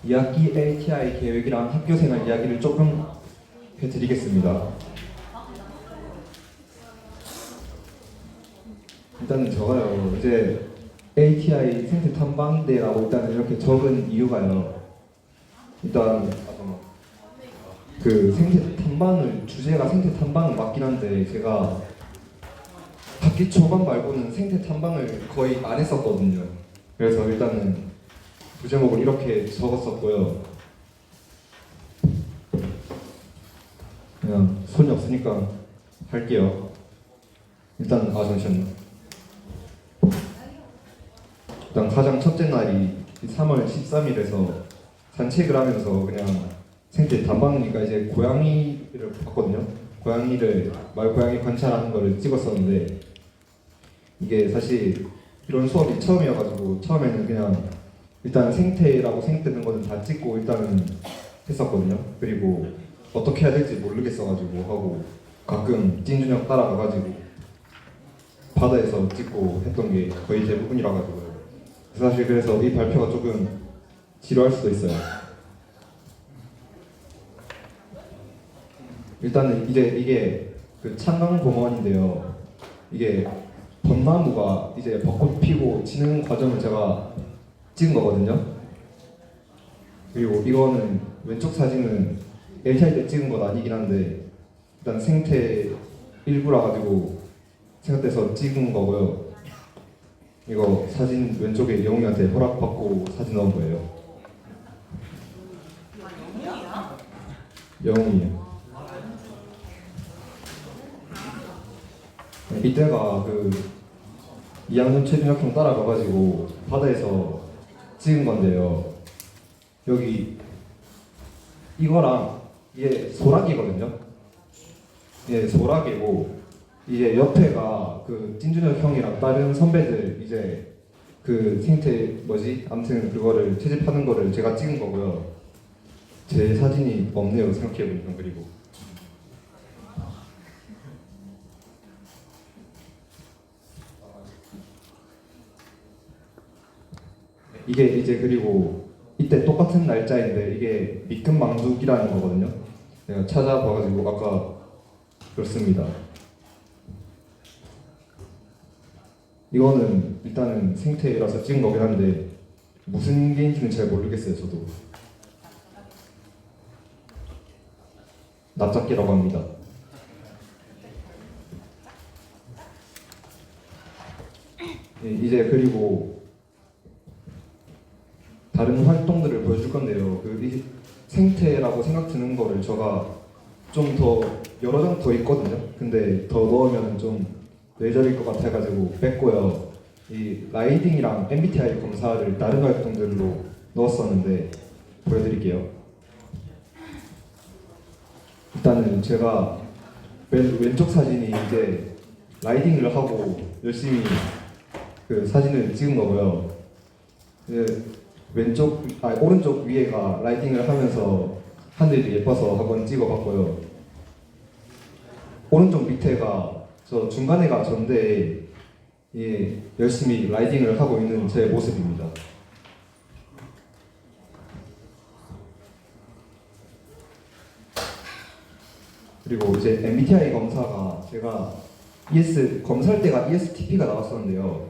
2학기 LTI 계획이랑 학교생활 이야기를 조금 해드리겠습니다. 일단은 저가요, 이제 LTI 생태 탐방대라고 일단은 이렇게 적은 이유가요. 일단 그 생태 탐방을, 주제가 생태 탐방은 맞긴 한데 제가 학기 초반 말고는 생태 탐방을 거의 안 했었거든요. 그래서 일단은 부제목을 이렇게 적었었고요. 그냥 손이 없으니까 할게요. 일단 잠시만요. 일단 가장 첫째 날이 3월 13일에서 산책을 하면서 그냥 생태 탐방이니까 이제 고양이를 봤거든요. 마을 고양이 관찰하는 거를 찍었었는데, 이게 사실 이런 수업이 처음이어가지고 처음에는 그냥 일단 생태라고 생각되는 거는 다 찍고 일단은 했었거든요. 그리고 어떻게 해야 될지 모르겠어가지고 하고 가끔 찐준혁 따라가가지고 바다에서 찍고 했던 게 거의 대부분이라 가지고요. 사실 그래서 이 발표가 조금 지루할 수도 있어요. 일단은 이제 이게 그 창강공원인데요. 이게 벚나무가 이제 벚꽃 피고 지는 과정을 제가 찍은 거거든요. 그리고 이거는 왼쪽 사진은 LTI 때 찍은 건 아니긴 한데 일단 생태 일부라 가지고 생각돼서 찍은 거고요. 이거 사진 왼쪽에 영웅이한테 허락받고 사진 넣은 거예요. 영웅이요. 이때가 그 2학년 최준혁 형 따라가가지고 바다에서 찍은 건데요. 여기 이거랑 이게 소라기거든요. 이게 소라기고 이제 옆에가 그 찐준혁 형이랑 다른 선배들 이제 그 생태 아무튼 그거를 채집하는 거를 제가 찍은 거고요. 제 사진이 없네요, 생각해보니까. 그리고 이게 이제 그리고 이때 똑같은 날짜인데 이게 밑금망둑이라는 거거든요. 제가 찾아봐가지고 아까 그렇습니다. 이거는 일단은 생태라서 찍은 거긴 한데 무슨 게인지는 잘 모르겠어요. 저도 납작개라고 합니다. 이제 그리고 다른 활동들을 보여줄 건데요. 이 생태라고 생각 드는 거를 제가 좀 더 여러 장 더 있거든요. 근데 더 넣으면 좀 뇌절일 것 같아가지고 뺐고요. 이 라이딩이랑 MBTI 검사를 다른 활동들로 넣었었는데 보여드릴게요. 일단은 제가 왼쪽 사진이 이제 라이딩을 하고 열심히 그 사진을 찍은 거고요. 오른쪽 위에가 라이딩을 하면서 하늘이 예뻐서 한번 찍어봤고요. 오른쪽 밑에가 저 중간에가 전데 열심히 라이딩을 하고 있는 제 모습입니다. 그리고 이제 MBTI 검사가 제가 검사할 때가 ESTP가 나왔었는데요.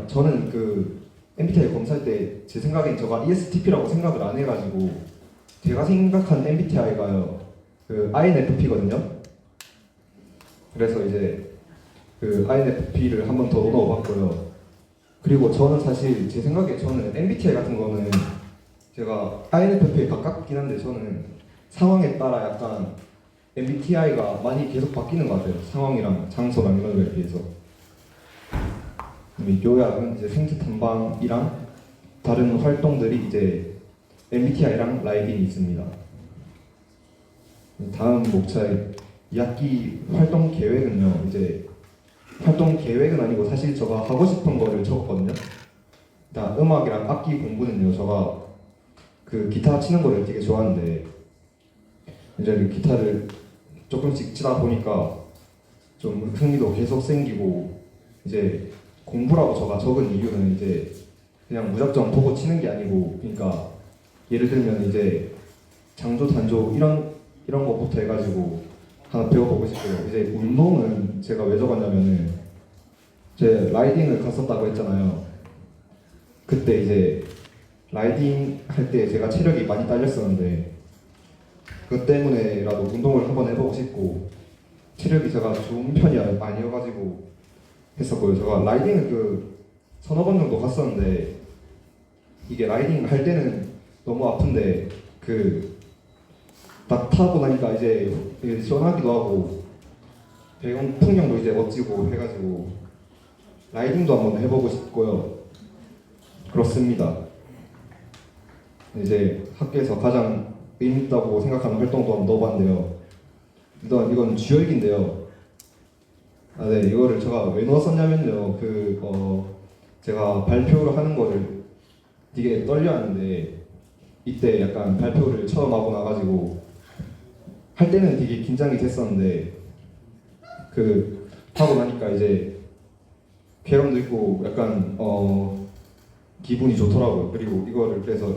저는 그 MBTI 검사할 때 제 생각엔 제가 ESTP라고 생각을 안 해가지고 제가 생각한 MBTI가요 그 INFP거든요. 그래서 이제 그 INFP를 한 번 더 넣어봤고요. 그리고 저는 사실 제 생각에 저는 MBTI 같은 거는 제가 INFP에 가깝긴 한데 저는 상황에 따라 약간 MBTI가 많이 계속 바뀌는 것 같아요. 상황이랑 장소랑 이런 거에 비해서. 요약은 이제 생태 탐방이랑 다른 활동들이 이제 MBTI랑 라이딩이 있습니다. 다음 목차의 2학기 활동 계획은요. 이제 활동 계획은 아니고 사실 제가 하고 싶은 거를 적었거든요. 일단 음악이랑 악기 공부는요. 제가 그 기타 치는 거를 되게 좋아하는데 이제 그 기타를 조금씩 치다 보니까 좀 흥미도 계속 생기고 이제 공부라고 제가 적은 이유는 이제 그냥 무작정 보고 치는 게 아니고, 그러니까 예를 들면 이제 장조 단조 이런 것부터 해가지고 하나 배워보고 싶어요. 이제 운동은 제가 왜 적었냐면은 제 라이딩을 갔었다고 했잖아요. 그때 이제 라이딩 할 때 제가 체력이 많이 딸렸었는데 그것 때문에라도 운동을 한번 해보고 싶고, 체력이 제가 좋은 편이 아니어가지고 했었고요. 제가 라이딩을 서너 번 정도 갔었는데 이게 라이딩 할 때는 너무 아픈데 딱 타고 나니까 이제 시원하기도 하고 배경 풍경도 이제 멋지고 해가지고 라이딩도 한번 해보고 싶고요. 그렇습니다. 이제 학교에서 가장 의미 있다고 생각하는 활동도 한번 넣어봤는데요. 일단 이건 주열기인데요. 네, 이거를 제가 왜 넣었었냐면요. 제가 발표를 하는 거를 되게 떨려하는데 이때 약간 발표를 처음 하고 나가지고 할 때는 되게 긴장이 됐었는데 하고 나니까 이제 쾌감도 있고 약간 기분이 좋더라고요. 그리고 이거를 그래서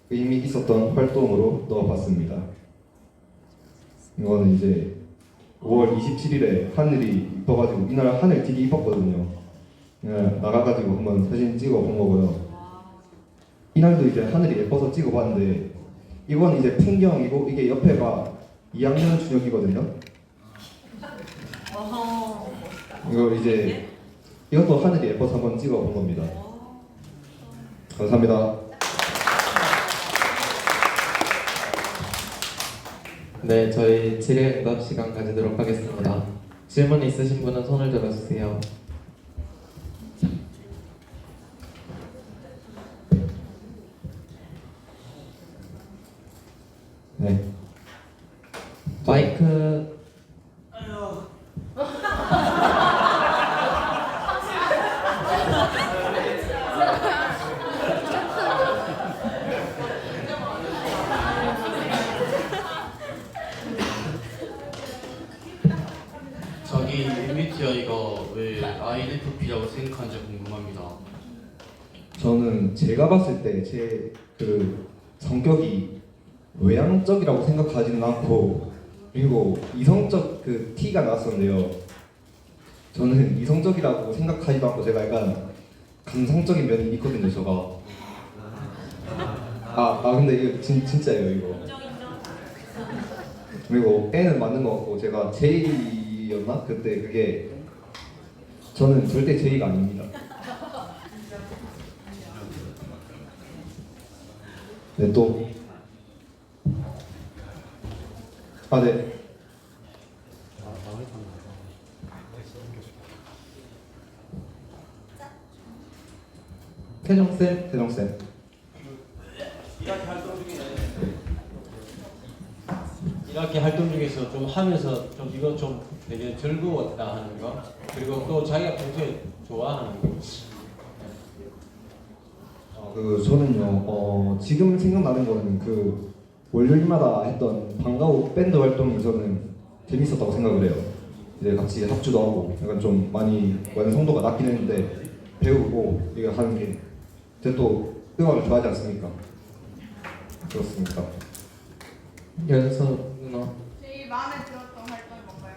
의미 있었던 활동으로 넣어봤습니다. 이거는 이제 5월 27일에 하늘이 이뻐가지고 이날 하늘 되게 이뻤거든요. 나가가지고 한번 사진 찍어본 거고요. 이날도 이제 하늘이 예뻐서 찍어봤는데 이건 이제 풍경이고 이게 옆에가 2학년 준혁이거든요. 이것도 하늘이 예뻐서 한번 찍어본 겁니다. 감사합니다. 네, 저희 질의응답 시간 가지도록 하겠습니다. 질문 있으신 분은 손을 들어주세요. 네. 마이크. 자기 MBTI가 왜 INFP라고 생각하는지 궁금합니다. 저는 제가 봤을 때 제 성격이 외향적이라고 생각하지는 않고, 그리고 이성적 T가 나왔었는데요. 저는 이성적이라고 생각하지도 않고 제가 약간 감성적인 면이 있거든요, 제가. 근데 이거 진짜예요, 이거. 그리고 N은 맞는 것 같고 제가 J였나? 그때 그게 저는 절대 J가 아닙니다. 네, 또. 네. 태정쌤. 태정쌤. 1학기 활동 중에서 좀 하면서 좀 이거 좀 되게 즐거웠다 하는 거, 그리고 또 자기가 평소에 좋아하는 거. 저는요, 지금 생각나는 거는 월요일마다 했던 방과후 밴드 활동이 저는 재밌었다고 생각을 해요. 이제 같이 합주도 하고 약간 좀 많이 완성도가 낮긴 했는데 배우고 이거 하는 게 제가 또 음악을 좋아하지 않습니까? 그렇습니까? 연서 누나. 제일 마음에 들었던 활동이 뭔가요?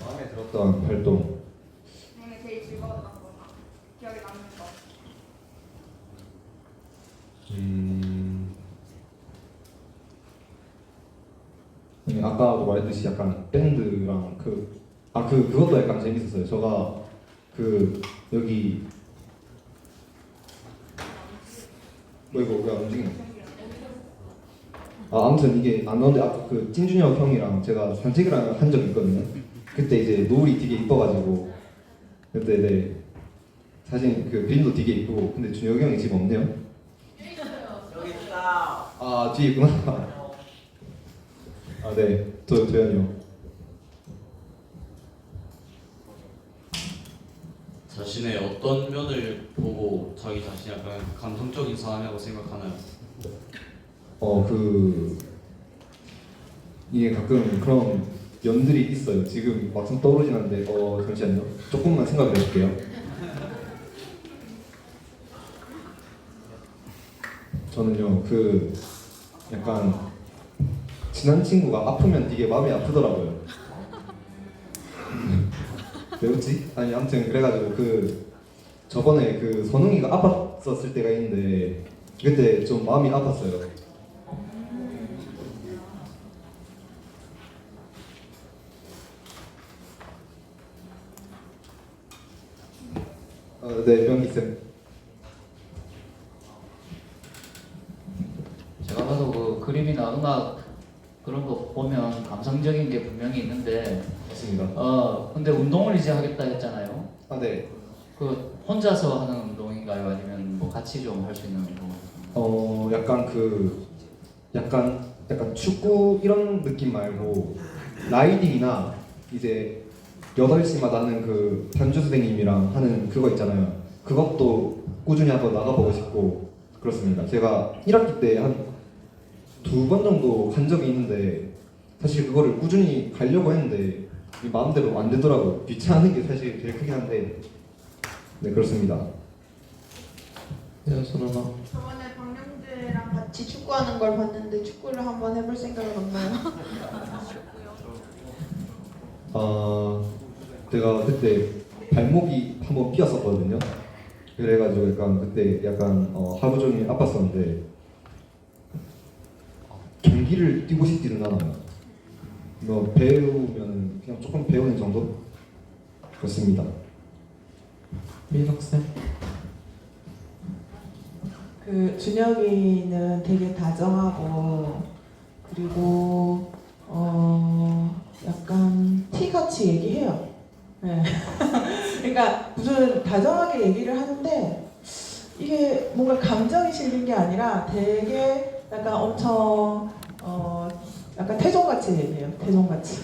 마음에 들었던 활동. 오늘 제일 즐거웠던 거나 기억에 남는 거. 아까도 말했듯이 약간 밴드랑 그것도 약간 재밌었어요. 제가 여기 이거 왜 안 움직이냐? 아무튼 이게 안 나오는데 아까 찐준혁 형이랑 제가 산책을 한 적이 있거든요. 그때 이제 노을이 되게 이뻐가지고 그때 네 사진 그림도 되게 이쁘고, 근데 준혁이 형이 지금 없네요. 여기 있다. 뒤에 있구나. 네, 도현이요. 자신의 어떤 면을 보고 자기 자신이 약간 감성적인 사람이라고 생각하나요? 이게 가끔 그런 면들이 있어요. 지금 막상 떠오르진 않는데 잠시만요. 조금만 생각을 해볼게요. 저는요 그 약간 친한 친구가 아프면 되게 마음이 아프더라고요. 왜 웃지? 아니 아무튼 그래가지고 그 저번에 그 선웅이가 아팠었을 때가 있는데 그때 좀 마음이 아팠어요. 네, 명기 쌤. 제가 봐도 그 그림이나 음악 그런 거 보면 감성적인 게 분명히 있는데 맞습니다. 근데 운동을 이제 하겠다 했잖아요. 아 네. 그 혼자서 하는 운동인가요? 아니면 뭐 같이 좀 할 수 있는 운동? 약간 그 약간 축구 이런 느낌 말고 라이딩이나 이제 8시마다 하는 그 반주 선생님이랑 하는 그거 있잖아요. 그것도 꾸준히 한번 나가보고 싶고 그렇습니다. 제가 1학기 때 한 2번 정도 간 적이 있는데 사실 그거를 꾸준히 가려고 했는데 이 마음대로 안 되더라고요. 귀찮은 게 사실 제일 크긴 한데 네 그렇습니다. 네, 선우나. 저번에 박명재랑 같이 축구하는 걸 봤는데 축구를 한번 해볼 생각은 없나요? 제가 그때 발목이 한번 삐었었거든요. 그래가지고 약간 그때 약간 하루 종일 아팠었는데 경기를 뛰고 싶지는 않아요. 뭐 배우면 그냥 조금 배우는 정도? 그렇습니다. 민석 쌤. 그 준혁이는 되게 다정하고 그리고 약간 티같이 얘기해요. 네. 그러니까 무슨 다정하게 얘기를 하는데 이게 뭔가 감정이 실린 게 아니라 되게 약간 엄청 약간 태종같이 얘기해요. 태종같이.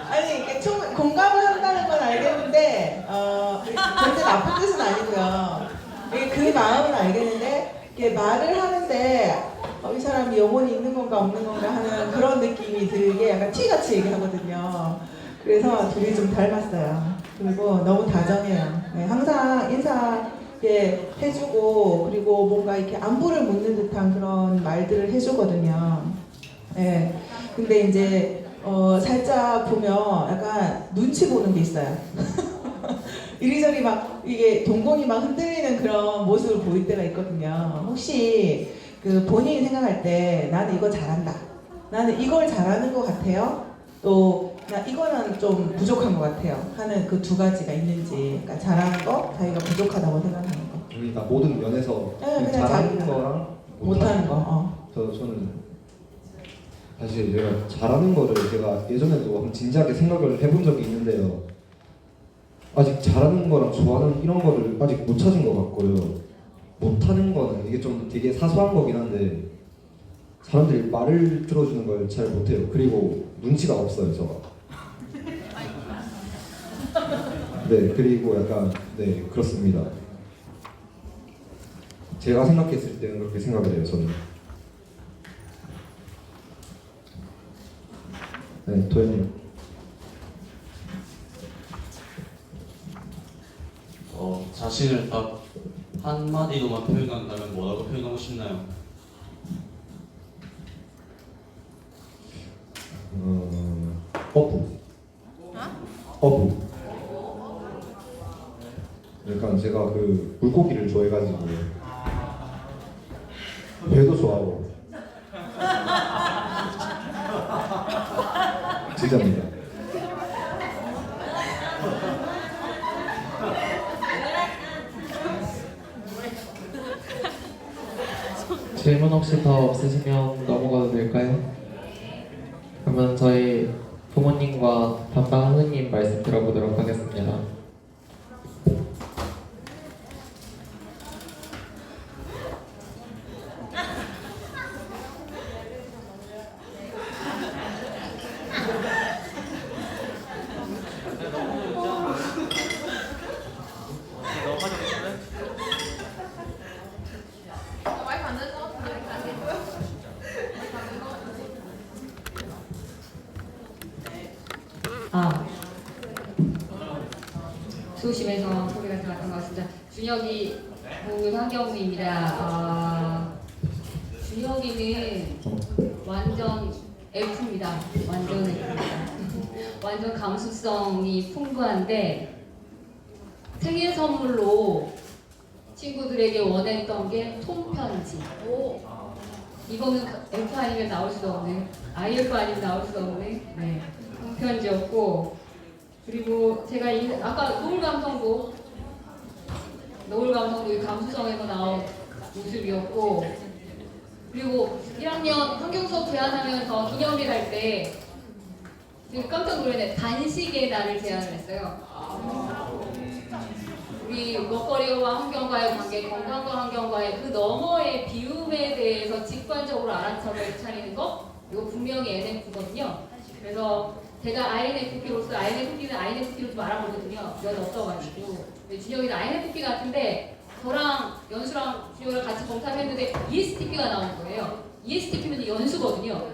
아니 이게 공감을 한다는 건 알겠는데 절대 나쁜 뜻은 아니고요. 이게 그 마음은 알겠는데 이게 말을 하는데 이 사람이 영혼이 있는 건가 없는 건가 하는 그런 느낌이 들게 약간 티같이 얘기하거든요. 그래서 둘이 좀 닮았어요. 그리고 너무 다정해요. 네, 항상 인사해 해주고 그리고 뭔가 이렇게 안부를 묻는 듯한 그런 말들을 해주거든요. 네, 근데 이제 살짝 보면 약간 눈치 보는 게 있어요. 이리저리 막 이게 동공이 막 흔들리는 그런 모습을 보일 때가 있거든요. 혹시 그 본인이 생각할 때 나는 이거 잘한다. 나는 이걸 잘하는 것 같아요. 또 나 이거는 좀 부족한 것 같아요. 하는 그 두 가지가 있는지. 그러니까 잘하는 거, 자기가 부족하다고 생각하는 거. 그러니까 모든 면에서 네, 그냥 잘하는 자기가 거랑 못하는 거. 저는 사실 제가 잘하는 거를 제가 예전에도 한번 진지하게 생각을 해본 적이 있는데요. 아직 잘하는 거랑 좋아하는 이런 거를 아직 못 찾은 것 같고요. 못하는 거는 이게 좀 되게 사소한 거긴 한데 사람들이 말을 들어주는 걸 잘 못해요. 그리고 눈치가 없어요, 저가. 네, 그리고 약간 네 그렇습니다. 제가 생각했을 때는 그렇게 생각을 해요, 저는. 네, 도현님. 자신을 딱 한마디로만 표현한다면 뭐라고 표현하고 싶나요? 어부. 약간 제가 그 물고기를 좋아해가지고 배도 좋아하고 진짜입니다. 질문 혹시 더 없으시면 넘어가도 될까요? 그러면 저희 부모님과 담당 선생님 말씀 들어보도록 하겠습니다. 마이크 안 되는 것 같은데. 준혁이 공유 한경우입니다. 준혁이는 완전 F입니다. 완전 F입니다. 완전 감수성이 풍부한데 생일 선물로 친구들에게 원했던 게 손편지. 이거는 F 아니면 나올 수도 없는, IF 아니면 나올 수도 없는 손편지였고, 그리고 제가 아까 노을감성도 이 감수성에서 나온 모습이었고, 그리고 1학년 환경 수업 제안하면서 기념일 할 때 깜짝 놀랐네. 단식의 날을 제안을 했어요. 우리 먹거리와 환경과의 관계, 건강과 환경과의 그 너머의 비움에 대해서 직관적으로 알아차리는 차리는 거, 이거 분명히 NF거든요. 그래서 제가 INFP로서 INFP는 INFP로 좀 알아보거든요. 몇 없어가지고. 준혁이는 INFP 같은데 저랑 연수랑 준혁이랑 같이 검사했는데 ESTP가 나온 거예요. ESTP는 연수거든요.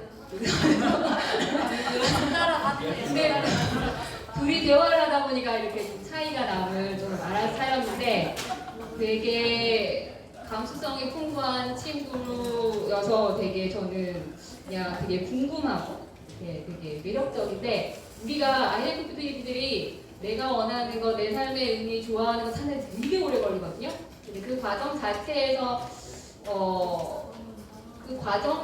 근데 둘이 대화를 하다 보니까 이렇게 좀 차이가 남을 좀 알아차렸는데 되게 감수성이 풍부한 친구여서 되게 저는 그냥 되게 궁금하고 되게 매력적인데, 우리가 INFP들이 내가 원하는 거, 내 삶의 의미, 좋아하는 거 찾는 데 되게 오래 걸리거든요. 근데 그 과정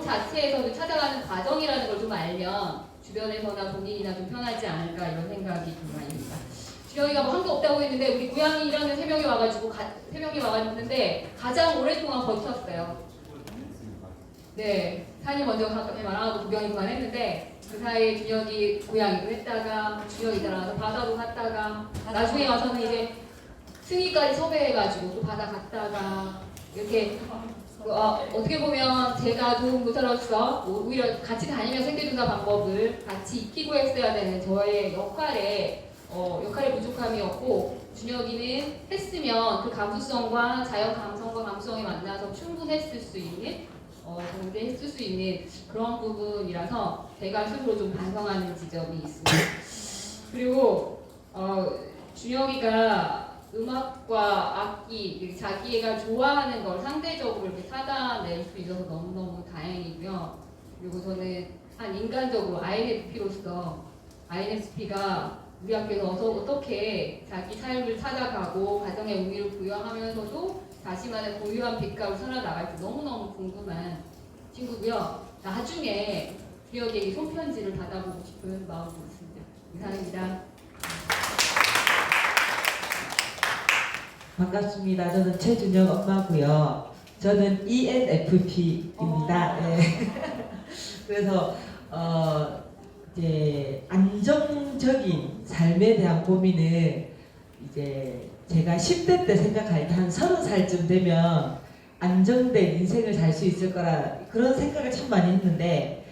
자체에서도 찾아가는 과정이라는 걸 좀 알면 주변에서나 본인이나 좀 편하지 않을까, 이런 생각이 좀 많이 듭니다. 준혁이가 뭐 한 게 없다고 했는데 우리 고양이 1학년 3명이 와갔는데 가장 오랫동안 버텼어요. 네, 산이 먼저 말하고 구경이 그만했는데 그 사이에 준혁이 고양이도 했다가 준혁이 따라가서 바다도 갔다가 나중에 와서는 이제 승희까지 섭외해가지고 또 바다 갔다가 이렇게 어떻게 보면 제가 도움교사로서 오히려 같이 다니면서 생계조사 방법을 같이 익히고 했어야 되는 저의 역할의 부족함이었고, 준혁이는 했으면 그 감수성과 자연 감성과 감수성이 만나서 충분했을 수 있는 정리했을 수 있는 그런 부분이라서 제가 스스로 좀 반성하는 지점이 있습니다. 그리고 준혁이가 음악과 악기, 자기가 좋아하는 걸 상대적으로 이렇게 찾아낼 수 있어서 너무너무 다행이고요. 그리고 저는 한 인간적으로 INFP로서 INFP가 우리 학교에서 어떻게 자기 삶을 찾아가고 가정의 의미를 부여하면서도 자신만의 고유한 빛깔을 살아나갈지 너무너무 궁금한 친구고요. 나중에 준혁에게 손편지를 받아보고 싶은 마음도 있습니다. 이상입니다. 반갑습니다. 저는 최준혁 엄마고요. 저는 ENFP입니다. 네. 그래서 이제 안정적인 삶에 대한 고민을 이제 제가 10대 때 생각할 때 한 30살쯤 되면 안정된 인생을 살 수 있을 거라 그런 생각을 참 많이 했는데,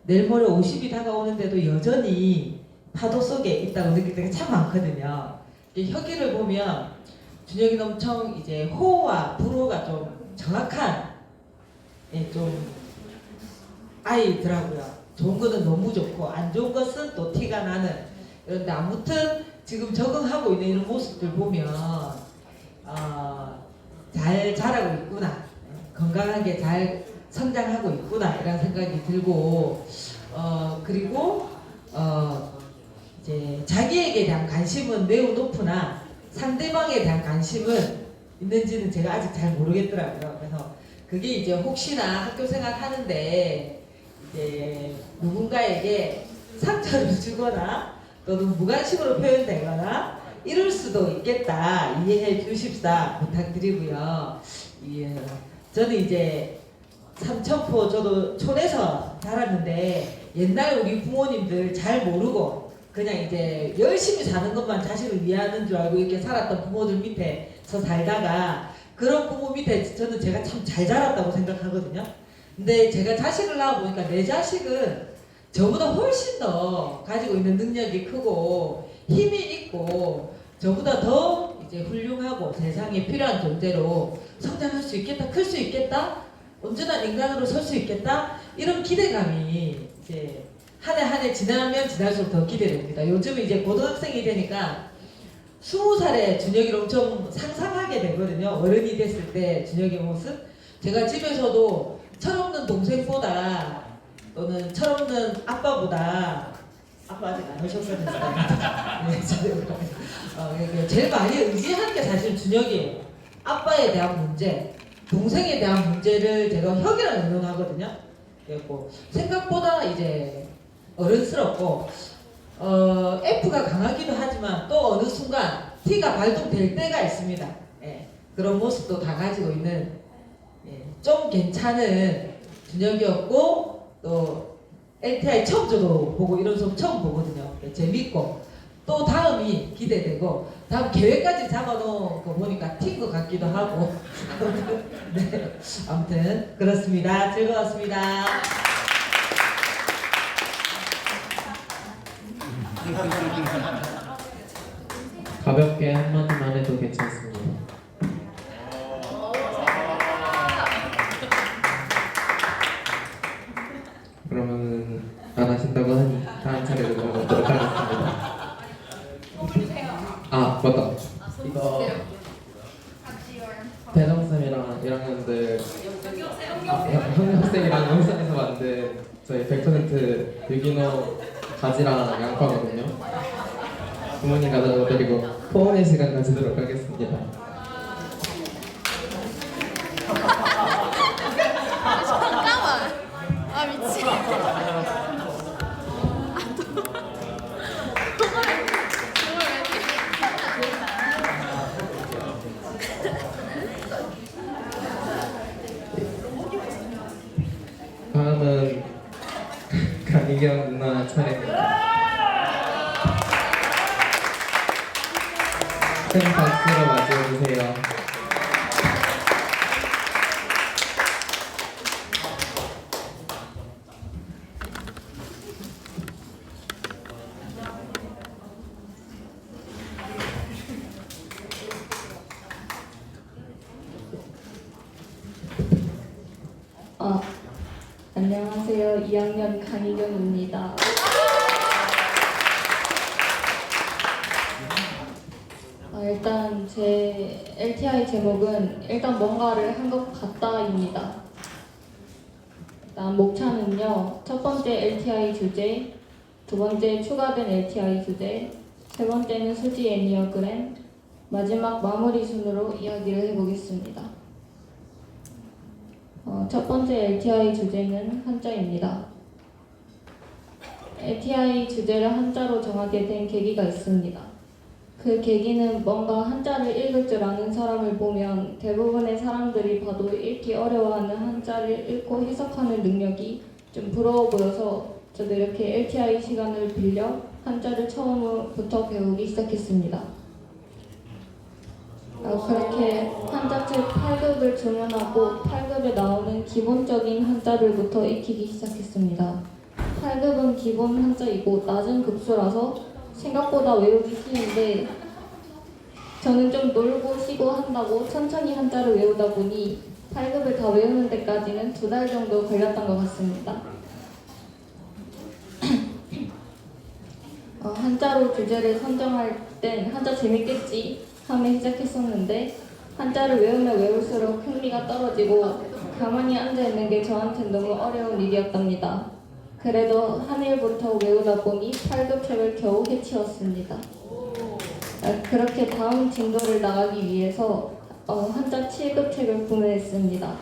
내일 모레 50이 다가오는데도 여전히 파도 속에 있다고 느낄 때가 참 많거든요. 혁이를 보면 준혁이는 엄청 이제 호와 불호가 좀 정확한 좀 아이더라고요. 좋은 것은 너무 좋고 안 좋은 것은 또 티가 나는. 그런데 아무튼 지금 적응하고 있는 이런 모습들 보면 잘 자라고 있구나, 건강하게 잘 성장하고 있구나, 이런 생각이 들고, 그리고 이제 자기에게 대한 관심은 매우 높으나 상대방에 대한 관심은 있는지는 제가 아직 잘 모르겠더라고요. 그래서 그게 이제 혹시나 학교 생활 하는데 이제 누군가에게 상처를 주거나 또는 무관심으로 표현되거나 이럴 수도 있겠다, 이해해 주십사 부탁드리고요. 저는 이제 삼천포, 저도 촌에서 자랐는데 옛날 우리 부모님들 잘 모르고 그냥 이제 열심히 사는 것만 자식을 위하는 줄 알고 이렇게 살았던 부모들 밑에서 살다가, 그런 부모 밑에 저는 제가 참 잘 자랐다고 생각하거든요. 근데 제가 자식을 낳아보니까 내 자식은 저보다 훨씬 더 가지고 있는 능력이 크고 힘이 있고 저보다 더 이제 훌륭하고 세상에 필요한 존재로 성장할 수 있겠다, 클 수 있겠다, 온전한 인간으로 설 수 있겠다, 이런 기대감이 이제 한 해 한 해 지나면 지날수록 더 기대됩니다. 요즘 이제 고등학생이 되니까 20살에 준혁이를 엄청 상상하게 되거든요. 어른이 됐을 때 준혁의 모습. 제가 집에서도 철없는 동생보다 또는 철없는 아빠보다 아빠 아직 안 오셨거든요. 네, 제일 많이 의지하는 게 사실 준혁이에요. 아빠에 대한 문제, 동생에 대한 문제를 제가 혁이랑 의논하거든요. 그래서 생각보다 이제 어른스럽고 F가 강하기도 하지만 또 어느 순간 T가 발동될 때가 있습니다. 예, 그런 모습도 다 가지고 있는 좀 괜찮은 준혁이었고 또 LTI 처음 저도 보고 이런 수업 처음 보거든요. 재밌고 또 다음이 기대되고 다음 계획까지 잡아놓은 거 보니까 튄 것 같기도 하고 네, 아무튼 그렇습니다. 즐거웠습니다. 가볍게 한마디만 해도 괜찮습니다. 그러면 안 하신다고 하니 다음 차례로 넘어가도록 하겠습니다. 아 맞다. 이거 대정쌤이랑 1학년들 형님쌤이랑 영상에서 만든 저희 100% 유기농 가지랑 양파거든요. 부모님 가져다 드리고 포옹의 시간 가지도록 하겠습니다. 잠깐만. 아 미치. 다음은 강희경 누나 차례입니다. 큰 박수로 맞이해주세요. 안녕하세요. 2학년 강희경입니다. 일단 제 LTI 제목은 일단 뭔가를 한 것 같다입니다. 일단 목차는요. 첫 번째 LTI 주제, 두 번째 추가된 LTI 주제, 세 번째는 수지 애니어그램, 마지막 마무리 순으로 이야기를 해보겠습니다. 첫 번째 LTI 주제는 한자입니다. LTI 주제를 한자로 정하게 된 계기가 있습니다. 그 계기는 뭔가 한자를 읽을 줄 아는 사람을 보면 대부분의 사람들이 봐도 읽기 어려워하는 한자를 읽고 해석하는 능력이 좀 부러워 보여서 저도 이렇게 LTI 시간을 빌려 한자를 처음부터 배우기 시작했습니다. 그렇게 한자책 8급을 주문하고 8급에 나오는 기본적인 한자들부터 익히기 시작했습니다. 8급은 기본 한자이고 낮은 급수라서 생각보다 외우기 쉬운데 저는 좀 놀고 쉬고 한다고 천천히 한자를 외우다 보니 8급을 다 외우는 데까지는 2달 정도 걸렸던 것 같습니다. 한자로 주제를 선정할 땐 한자 재밌겠지 하며 시작했었는데 한자를 외우면 외울수록 흥미가 떨어지고 가만히 앉아있는 게 저한텐 너무 어려운 일이었답니다. 그래도 한 일부터 외우다 보니 8급 책을 겨우 해치웠습니다. 그렇게 다음 진도를 나가기 위해서 한자 7급 책을 구매했습니다.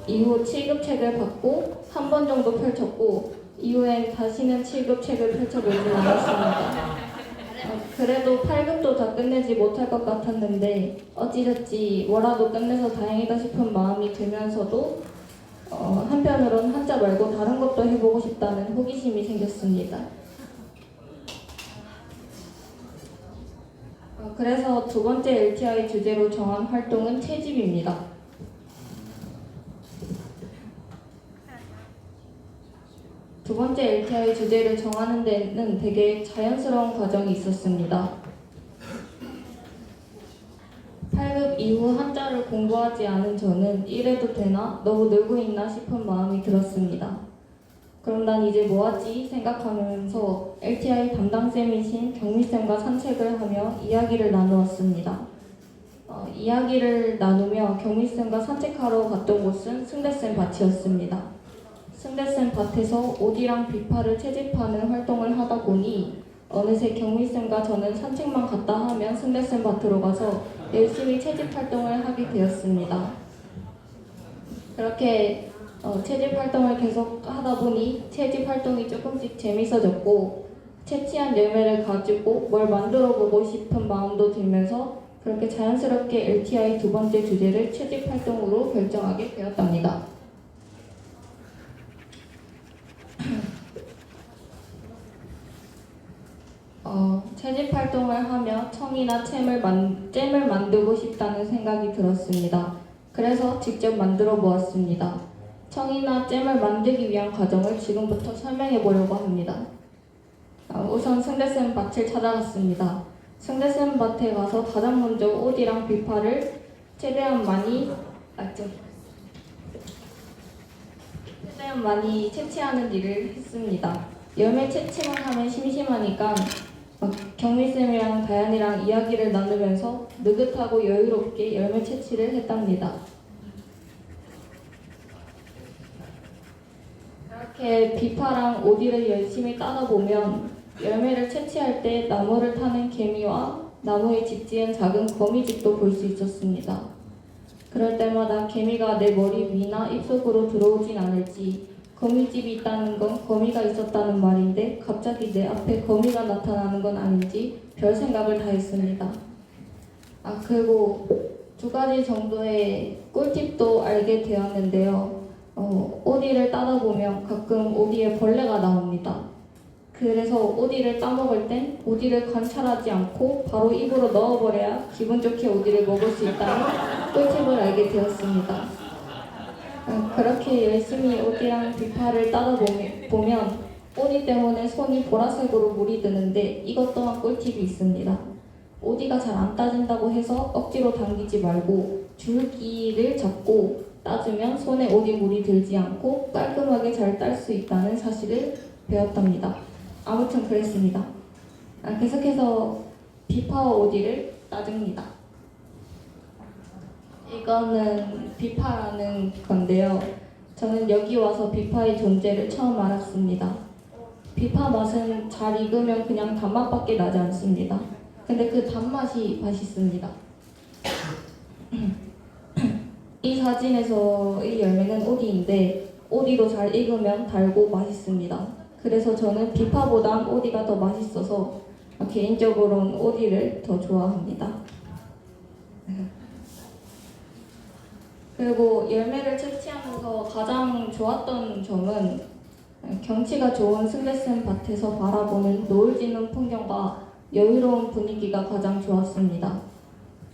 이후 7급 책을 받고 한 번 정도 펼쳤고 이후엔 다시는 7급 책을 펼쳐보지 않았습니다. 그래도 8급도 다 끝내지 못할 것 같았는데 어찌저찌 뭐라도 끝내서 다행이다 싶은 마음이 들면서도 한편으론 한자 말고 다른 것도 해보고 싶다는 호기심이 생겼습니다. 그래서 두 번째 LTI 주제로 정한 활동은 채집입니다. 두 번째 LTI 주제를 정하는 데는 되게 자연스러운 과정이 있었습니다. 8급 이후 한자를 공부하지 않은 저는 이래도 되나? 너무 늘고 있나 싶은 마음이 들었습니다. 그럼 난 이제 뭐하지 생각하면서 LTI 담당쌤이신 경미쌤과 산책을 하며 이야기를 나누었습니다. 이야기를 나누며 경미쌤과 산책하러 갔던 곳은 승대쌤 밭이었습니다. 승대쌤 밭에서 오디랑 비파를 채집하는 활동을 하다 보니 어느새 경미쌤과 저는 산책만 갔다 하면 승대쌤 밭으로 가서 열심히 채집 활동을 하게 되었습니다. 그렇게 채집 활동을 계속 하다 보니 채집 활동이 조금씩 재밌어졌고 채취한 열매를 가지고 뭘 만들어 보고 싶은 마음도 들면서 그렇게 자연스럽게 LTI 두 번째 주제를 채집 활동으로 결정하게 되었답니다. 채집 활동을 하며 청이나 잼을 만들고 싶다는 생각이 들었습니다. 그래서 직접 만들어 보았습니다. 청이나 잼을 만들기 위한 과정을 지금부터 설명해 보려고 합니다. 우선 승대쌤 밭을 찾아갔습니다. 승대쌤 밭에 가서 가장 먼저 오디랑 비파를 최대한 많이 채취하는 일을 했습니다. 열매 채취만 하면 심심하니까 경미쌤이랑 다현이랑 이야기를 나누면서 느긋하고 여유롭게 열매 채취를 했답니다. 이렇게 비파랑 오디를 열심히 따다 보면 열매를 채취할 때 나무를 타는 개미와 나무에 집 지은 작은 거미집도 볼 수 있었습니다. 그럴 때마다 개미가 내 머리 위나 입속으로 들어오진 않을지, 거미집이 있다는 건 거미가 있었다는 말인데 갑자기 내 앞에 거미가 나타나는 건 아닌지 별 생각을 다 했습니다. 그리고 2가지 정도의 꿀팁도 알게 되었는데요. 오디를 따다 보면 가끔 오디에 벌레가 나옵니다. 그래서 오디를 따먹을 땐 오디를 관찰하지 않고 바로 입으로 넣어버려야 기분 좋게 오디를 먹을 수 있다는 꿀팁을 알게 되었습니다. 그렇게 열심히 오디랑 비파를 따다 보면 오디 때문에 손이 보라색으로 물이 드는데 이것 또한 꿀팁이 있습니다. 오디가 잘 안 따진다고 해서 억지로 당기지 말고 줄기를 잡고 따주면 손에 오디 물이 들지 않고 깔끔하게 잘 딸 수 있다는 사실을 배웠답니다. 아무튼 그랬습니다. 계속해서 비파와 오디를 따줍니다. 이거는 비파라는 건데요. 저는 여기 와서 비파의 존재를 처음 알았습니다. 비파 맛은 잘 익으면 그냥 단맛밖에 나지 않습니다. 근데 그 단맛이 맛있습니다. 이 사진에서 이 열매는 오디인데 오디도 잘 익으면 달고 맛있습니다. 그래서 저는 비파보단 오디가 더 맛있어서 개인적으로는 오디를 더 좋아합니다. 그리고 열매를 채취하면서 가장 좋았던 점은 경치가 좋은 승대쌤 밭에서 바라보는 노을 지는 풍경과 여유로운 분위기가 가장 좋았습니다.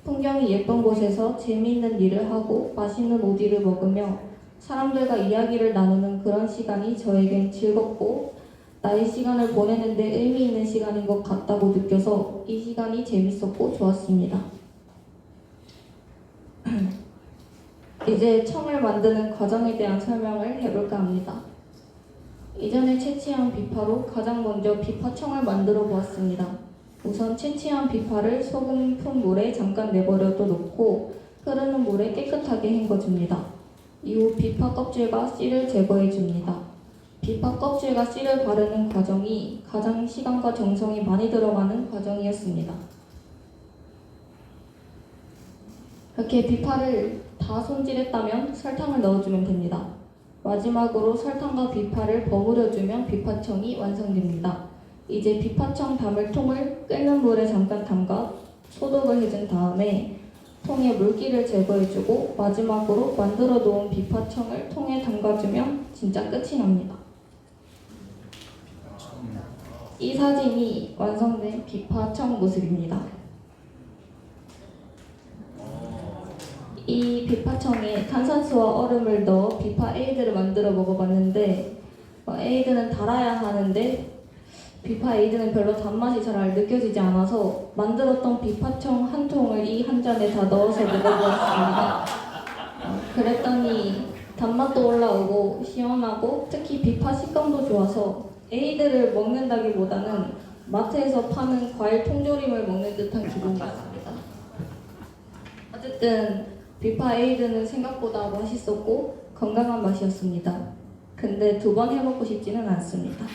풍경이 예쁜 곳에서 재미있는 일을 하고 맛있는 오디를 먹으며 사람들과 이야기를 나누는 그런 시간이 저에겐 즐겁고 나의 시간을 보내는데 의미 있는 시간인 것 같다고 느껴서 이 시간이 재밌었고 좋았습니다. 이제 청을 만드는 과정에 대한 설명을 해볼까 합니다. 이전에 채취한 비파로 가장 먼저 비파청을 만들어 보았습니다. 우선 채취한 비파를 소금 푼 물에 잠깐 내버려둬 놓고 흐르는 물에 깨끗하게 헹궈줍니다. 이후 비파 껍질과 씨를 제거해줍니다. 비파 껍질과 씨를 바르는 과정이 가장 시간과 정성이 많이 들어가는 과정이었습니다. 이렇게 비파를 다 손질했다면 설탕을 넣어주면 됩니다. 마지막으로 설탕과 비파를 버무려주면 비파청이 완성됩니다. 이제 비파청 담을 통을 끓는 물에 잠깐 담가 소독을 해준 다음에 통에 물기를 제거해주고 마지막으로 만들어 놓은 비파청을 통에 담가주면 진짜 끝이 납니다. 이 사진이 완성된 비파청 모습입니다. 이 비파청에 탄산수와 얼음을 넣어 비파 에이드를 만들어 먹어봤는데 에이드는 달아야 하는데 비파 에이드는 별로 단맛이 잘 느껴지지 않아서 만들었던 비파청 한 통을 이 한 잔에 다 넣어서 먹어보았습니다. 그랬더니 단맛도 올라오고 시원하고 특히 비파 식감도 좋아서 에이드를 먹는다기보다는 마트에서 파는 과일 통조림을 먹는 듯한 기분이었습니다. 어쨌든 비파 에이드는 생각보다 맛있었고 건강한 맛이었습니다. 근데 2번 해먹고 싶지는 않습니다.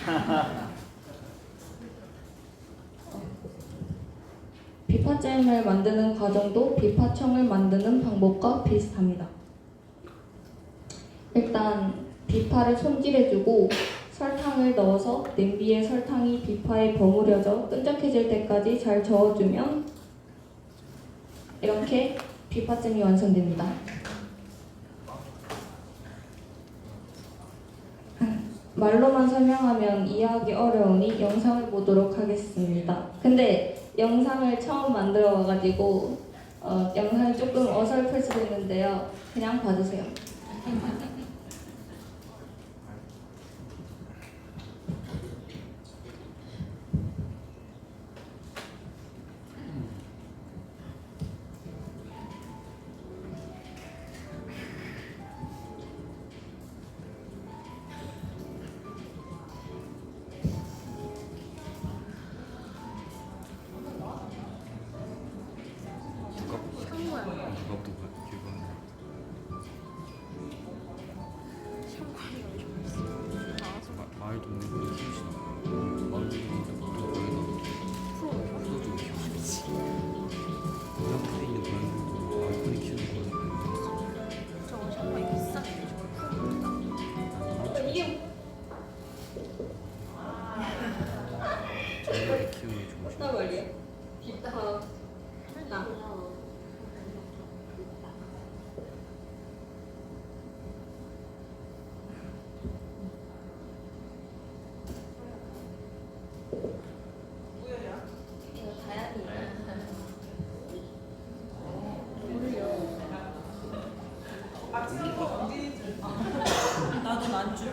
비파잼을 만드는 과정도 비파청을 만드는 방법과 비슷합니다. 일단 비파를 손질해주고 설탕을 넣어서 냄비에 설탕이 비파에 버무려져 끈적해질 때까지 잘 저어주면 이렇게 비파잼이 완성됩니다. 말로만 설명하면 이해하기 어려우니 영상을 보도록 하겠습니다. 근데 영상을 처음 만들어 와가지고 영상이 조금 어설플 수도 있는데요. 그냥 봐주세요. 나도 만주.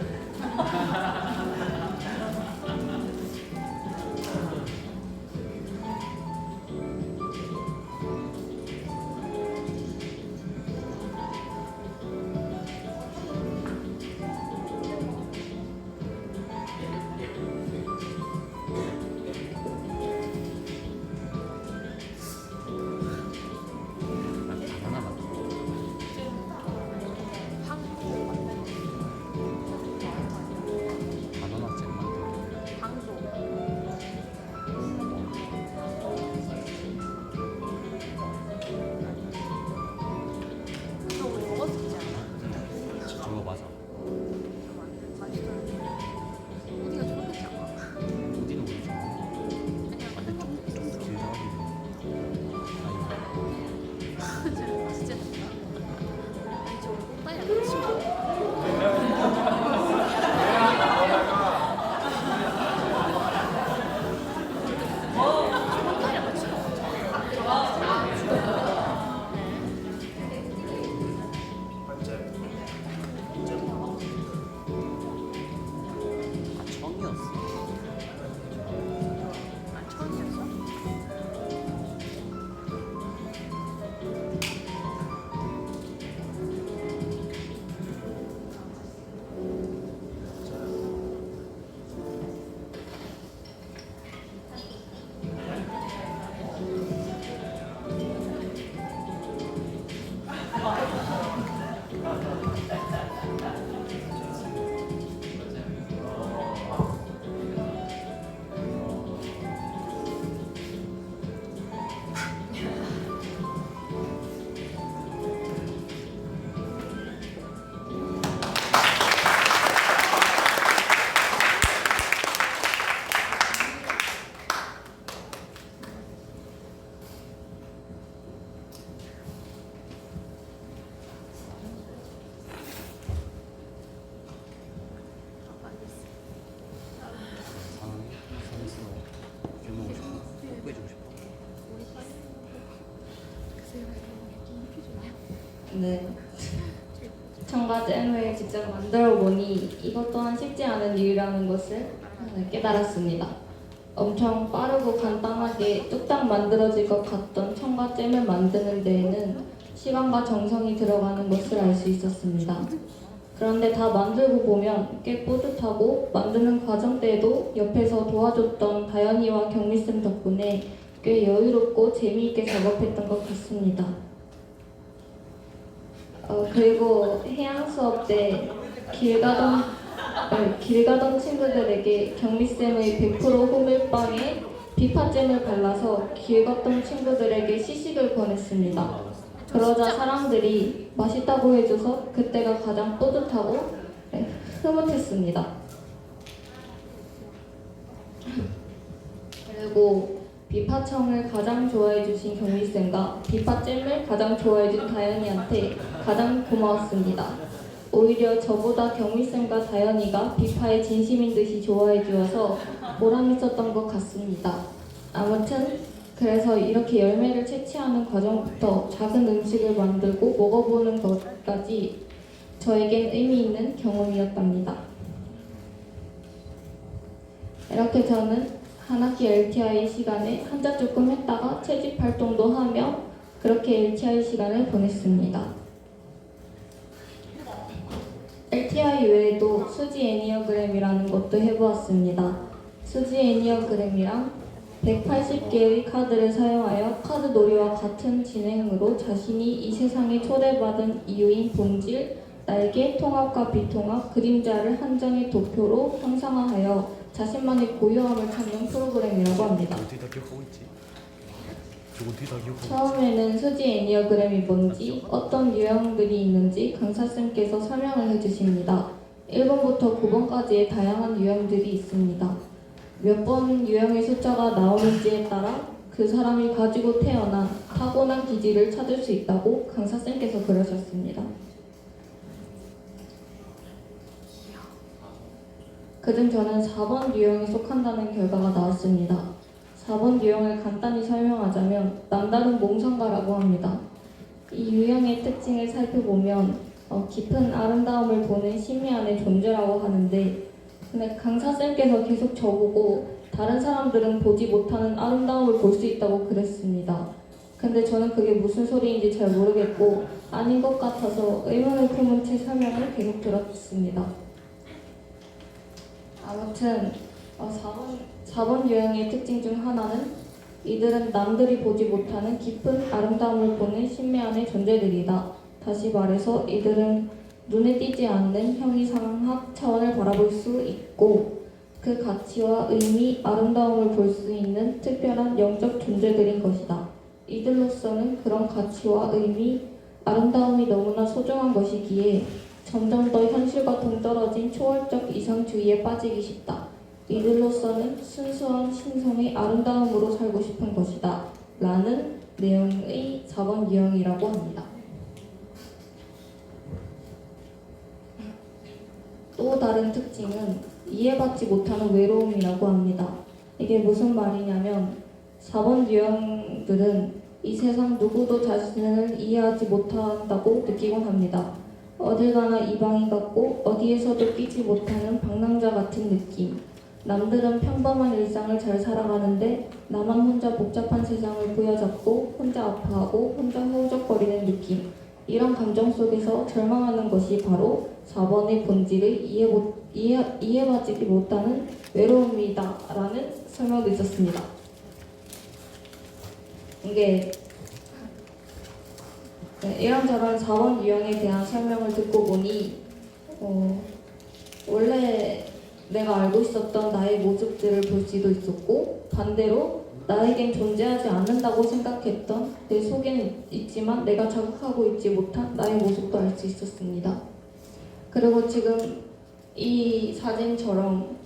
네. 청과잼을 직접 만들어 보니 이것 또한 쉽지 않은 일이라는 것을 깨달았습니다. 엄청 빠르고 간단하게 뚝딱 만들어질 것 같던 청과잼을 만드는 데에는 시간과 정성이 들어가는 것을 알 수 있었습니다. 그런데 다 만들고 보면 꽤 뿌듯하고 만드는 과정 때도 옆에서 도와줬던 다현이와 경미쌤 덕분에 꽤 여유롭고 재미있게 작업했던 것 같습니다. 그리고 해양 수업 때 길 가던 친구들에게 경미쌤의 100% 호밀빵에 비파잼을 발라서 길 걷던 친구들에게 시식을 권했습니다. 그러자 사람들이 맛있다고 해줘서 그때가 가장 뿌듯하고 흐뭇했습니다. 그리고 비파청을 가장 좋아해주신 경미쌤과 비파잼을 가장 좋아해준 다현이한테 가장 고마웠습니다. 오히려 저보다 경미쌤과 다현이가 비파에 진심인 듯이 좋아해주어서 보람있었던 것 같습니다. 아무튼 그래서 이렇게 열매를 채취하는 과정부터 작은 음식을 만들고 먹어보는 것까지 저에겐 의미 있는 경험이었답니다. 이렇게 저는 한 학기 LTI 시간에 한자 조금 했다가 채집 활동도 하며 그렇게 LTI 시간을 보냈습니다. LTI 외에도 수지 애니어그램이라는 것도 해보았습니다. 수지 애니어그램이랑 180개의 카드를 사용하여 카드 놀이와 같은 진행으로 자신이 이 세상에 초대받은 이유인 본질, 날개, 통합과 비통합, 그림자를 한 장의 도표로 형상화하여 자신만의 고유함을 찾는 프로그램이라고 합니다. 처음에는 수지 애니어그램이 뭔지, 어떤 유형들이 있는지 강사쌤께서 설명을 해주십니다. 1번부터 9번까지의 다양한 유형들이 있습니다. 몇 번 유형의 숫자가 나오는지에 따라 그 사람이 가지고 태어난 타고난 기질을 찾을 수 있다고 강사쌤께서 그러셨습니다. 그중 저는 4번 유형에 속한다는 결과가 나왔습니다. 4번 유형을 간단히 설명하자면 남다른 몽상가라고 합니다. 이 유형의 특징을 살펴보면 깊은 아름다움을 보는 심리 안의 존재라고 하는데, 근데 강사쌤께서 계속 저보고 다른 사람들은 보지 못하는 아름다움을 볼 수 있다고 그랬습니다. 근데 저는 그게 무슨 소리인지 잘 모르겠고 아닌 것 같아서 의문을 품은 채 설명을 계속 들었습니다. 아무튼 4번 유형의 특징 중 하나는 이들은 남들이 보지 못하는 깊은 아름다움을 보는 심리 안의 존재들이다. 다시 말해서 이들은 눈에 띄지 않는 형이상학 차원을 바라볼 수 있고 그 가치와 의미, 아름다움을 볼 수 있는 특별한 영적 존재들인 것이다. 이들로서는 그런 가치와 의미, 아름다움이 너무나 소중한 것이기에 점점 더 현실과 동떨어진 초월적 이상주의에 빠지기 쉽다. 이들로서는 순수한 신성의 아름다움으로 살고 싶은 것이다. 라는 내용의 4번 유형이라고 합니다. 또 다른 특징은 이해받지 못하는 외로움이라고 합니다. 이게 무슨 말이냐면 4번 유형들은 이 세상 누구도 자신을 이해하지 못한다고 느끼곤 합니다. 어딜 가나 이방인 같고 어디에서도 끼지 못하는 방랑자 같은 느낌. 남들은 평범한 일상을 잘 살아가는데 나만 혼자 복잡한 세상을 부여잡고 혼자 아파하고 혼자 허우적거리는 느낌. 이런 감정 속에서 절망하는 것이 바로 4번의 본질을 이해받지 못하는 외로움이다 라는 설명도 있었습니다. 이게 이런저런 4번 유형에 대한 설명을 듣고 보니 원래 내가 알고 있었던 나의 모습들을 볼 수도 있었고 반대로 나에겐 존재하지 않는다고 생각했던 내 속에는 있지만 내가 자각하고 있지 못한 나의 모습도 알 수 있었습니다. 그리고 지금 이 사진처럼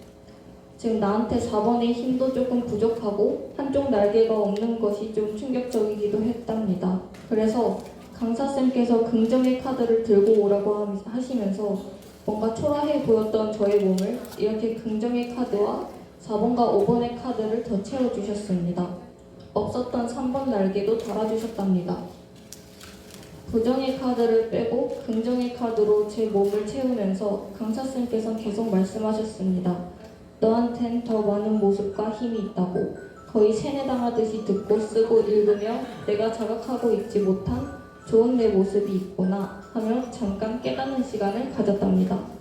지금 나한테 4번의 힘도 조금 부족하고 한쪽 날개가 없는 것이 좀 충격적이기도 했답니다. 그래서 강사쌤께서 긍정의 카드를 들고 오라고 하시면서 뭔가 초라해 보였던 저의 몸을 이렇게 긍정의 카드와 4번과 5번의 카드를 더 채워주셨습니다. 없었던 3번 날개도 달아주셨답니다. 부정의 카드를 빼고 긍정의 카드로 제 몸을 채우면서 강사쌤께서 계속 말씀하셨습니다. 너한텐 더 많은 모습과 힘이 있다고. 거의 세뇌당하듯이 듣고 쓰고 읽으며 내가 자각하고 있지 못한 좋은 내 모습이 있구나 하며 잠깐 깨닫는 시간을 가졌답니다.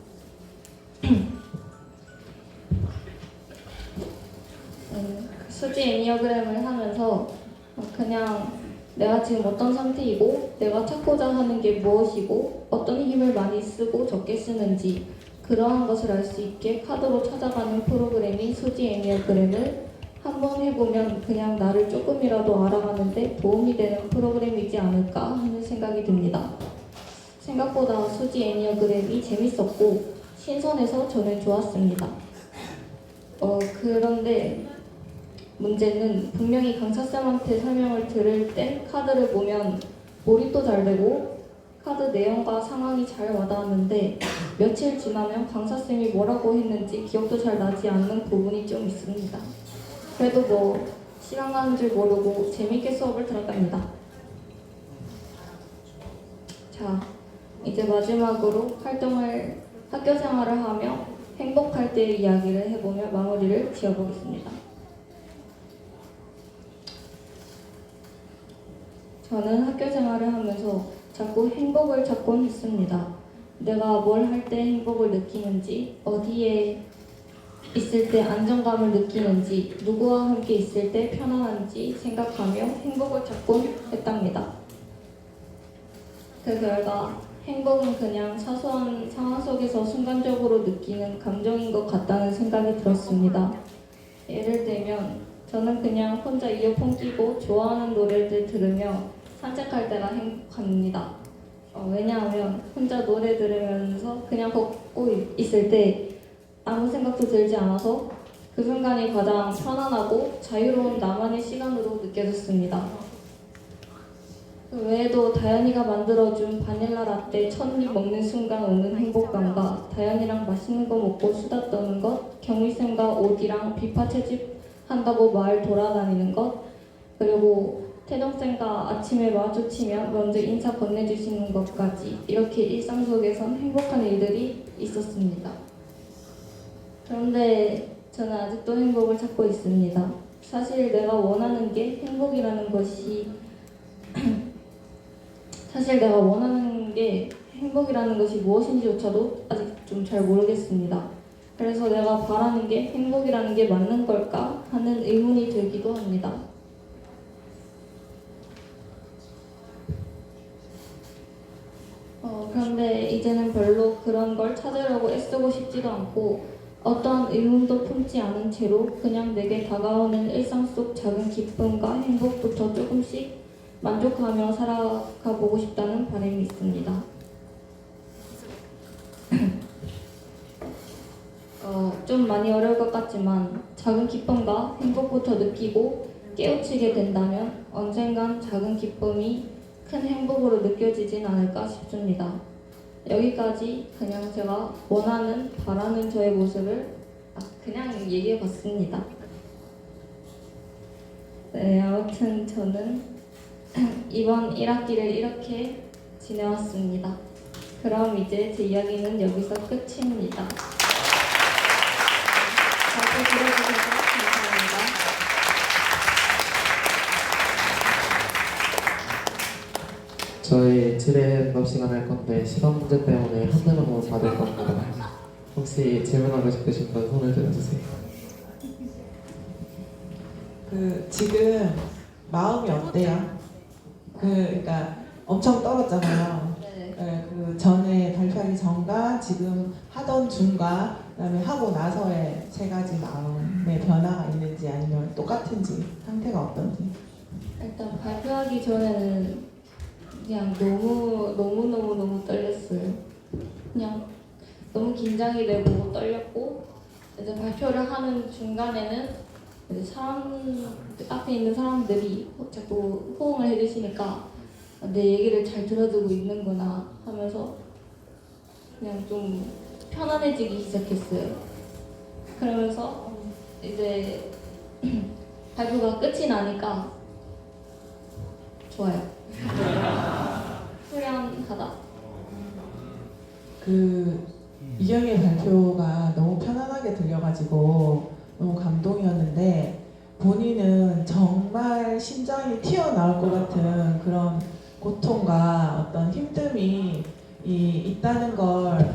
수지 애니어그램을 하면서 그냥 내가 지금 어떤 상태이고 내가 찾고자 하는 게 무엇이고 어떤 힘을 많이 쓰고 적게 쓰는지 그러한 것을 알 수 있게 카드로 찾아가는 프로그램인 수지 애니어그램을 한번 해보면 그냥 나를 조금이라도 알아가는데 도움이 되는 프로그램이지 않을까 하는 생각이 듭니다. 생각보다 수지 애니어그램이 재밌었고 신선해서 저는 좋았습니다. 그런데 문제는 분명히 강사쌤한테 설명을 들을 땐 카드를 보면 몰입도 잘 되고 카드 내용과 상황이 잘 와닿았는데 며칠 지나면 강사쌤이 뭐라고 했는지 기억도 잘 나지 않는 부분이 좀 있습니다. 그래도 뭐 시간 가는 줄 모르고 재밌게 수업을 들었답니다. 자, 이제 마지막으로 학교 생활을 하며 행복할 때의 이야기를 해보며 마무리를 지어보겠습니다. 저는 학교 생활을 하면서 자꾸 행복을 찾곤 했습니다. 내가 뭘 할 때 행복을 느끼는지, 어디에 있을 때 안정감을 느끼는지, 누구와 함께 있을 때 편안한지 생각하며 행복을 찾곤 했답니다. 그 결과 행복은 그냥 사소한 상황 속에서 순간적으로 느끼는 감정인 것 같다는 생각이 들었습니다. 예를 들면 저는 그냥 혼자 이어폰 끼고 좋아하는 노래를 들으며 산책할 때가 행복합니다. 왜냐하면 혼자 노래 들으면서 그냥 걷고 있을 때 아무 생각도 들지 않아서 그 순간이 가장 편안하고 자유로운 나만의 시간으로 느껴졌습니다. 그 외에도 다현이가 만들어준 바닐라 라떼 첫 입 먹는 순간 오는 행복감과 다현이랑 맛있는 거 먹고 수다 떠는 것, 경미쌤과 오디랑 비파 채집한다고 마을 돌아다니는 것, 그리고 태동쌤과 아침에 마주치면 먼저 인사 건네주시는 것까지 이렇게 일상 속에선 행복한 일들이 있었습니다. 그런데 저는 아직도 행복을 찾고 있습니다. 사실 내가 원하는 게 행복이라는 것이 무엇인지조차도 아직 좀 잘 모르겠습니다. 그래서 내가 바라는 게 행복이라는 게 맞는 걸까 하는 의문이 들기도 합니다. 그런데 이제는 별로 그런 걸 찾으려고 애쓰고 싶지도 않고 어떠한 의문도 품지 않은 채로 그냥 내게 다가오는 일상 속 작은 기쁨과 행복부터 조금씩 만족하며 살아가 보고 싶다는 바람이 있습니다. 좀 많이 어려울 것 같지만 작은 기쁨과 행복부터 느끼고 깨우치게 된다면 언젠간 작은 기쁨이 큰 행복으로 느껴지진 않을까 싶습니다. 여기까지 그냥 제가 바라는 저의 모습을 그냥 얘기해봤습니다. 네, 아무튼 저는 이번 1학기를 이렇게 지내왔습니다. 그럼 이제 제 이야기는 여기서 끝입니다. 잘 들어주셔서 감사합니다. 저희 7회 수업 시간 할 건데 시간 문제 때문에 한 대만 받을 겁니다. 혹시 질문하고 싶으신 분 손을 들어주세요. 지금 마음이 어때요? 그러니까 엄청 떨었잖아요. 네. 그 전에 발표하기 전과 지금 하던 중과 그다음에 하고 나서의 세 가지 마음의 변화가 있는지 아니면 똑같은지 상태가 어떤지. 일단 발표하기 전에는 그냥 너무 떨렸어요. 그냥 너무 긴장이 되고 떨렸고 이제 발표를 하는 중간에는 이제 앞에 있는 사람들이 자꾸 호응을 해주시니까 내 얘기를 잘 들어주고 있는구나 하면서 그냥 좀 편안해지기 시작했어요. 그러면서 이제 발표가 끝이 나니까 좋아요. 후련하다. 이경의 발표가 너무 편안하게 들려가지고 너무 감동이었는데 본인은 정말 심장이 튀어나올 것 같은 그런 고통과 어떤 힘듦이 있다는 걸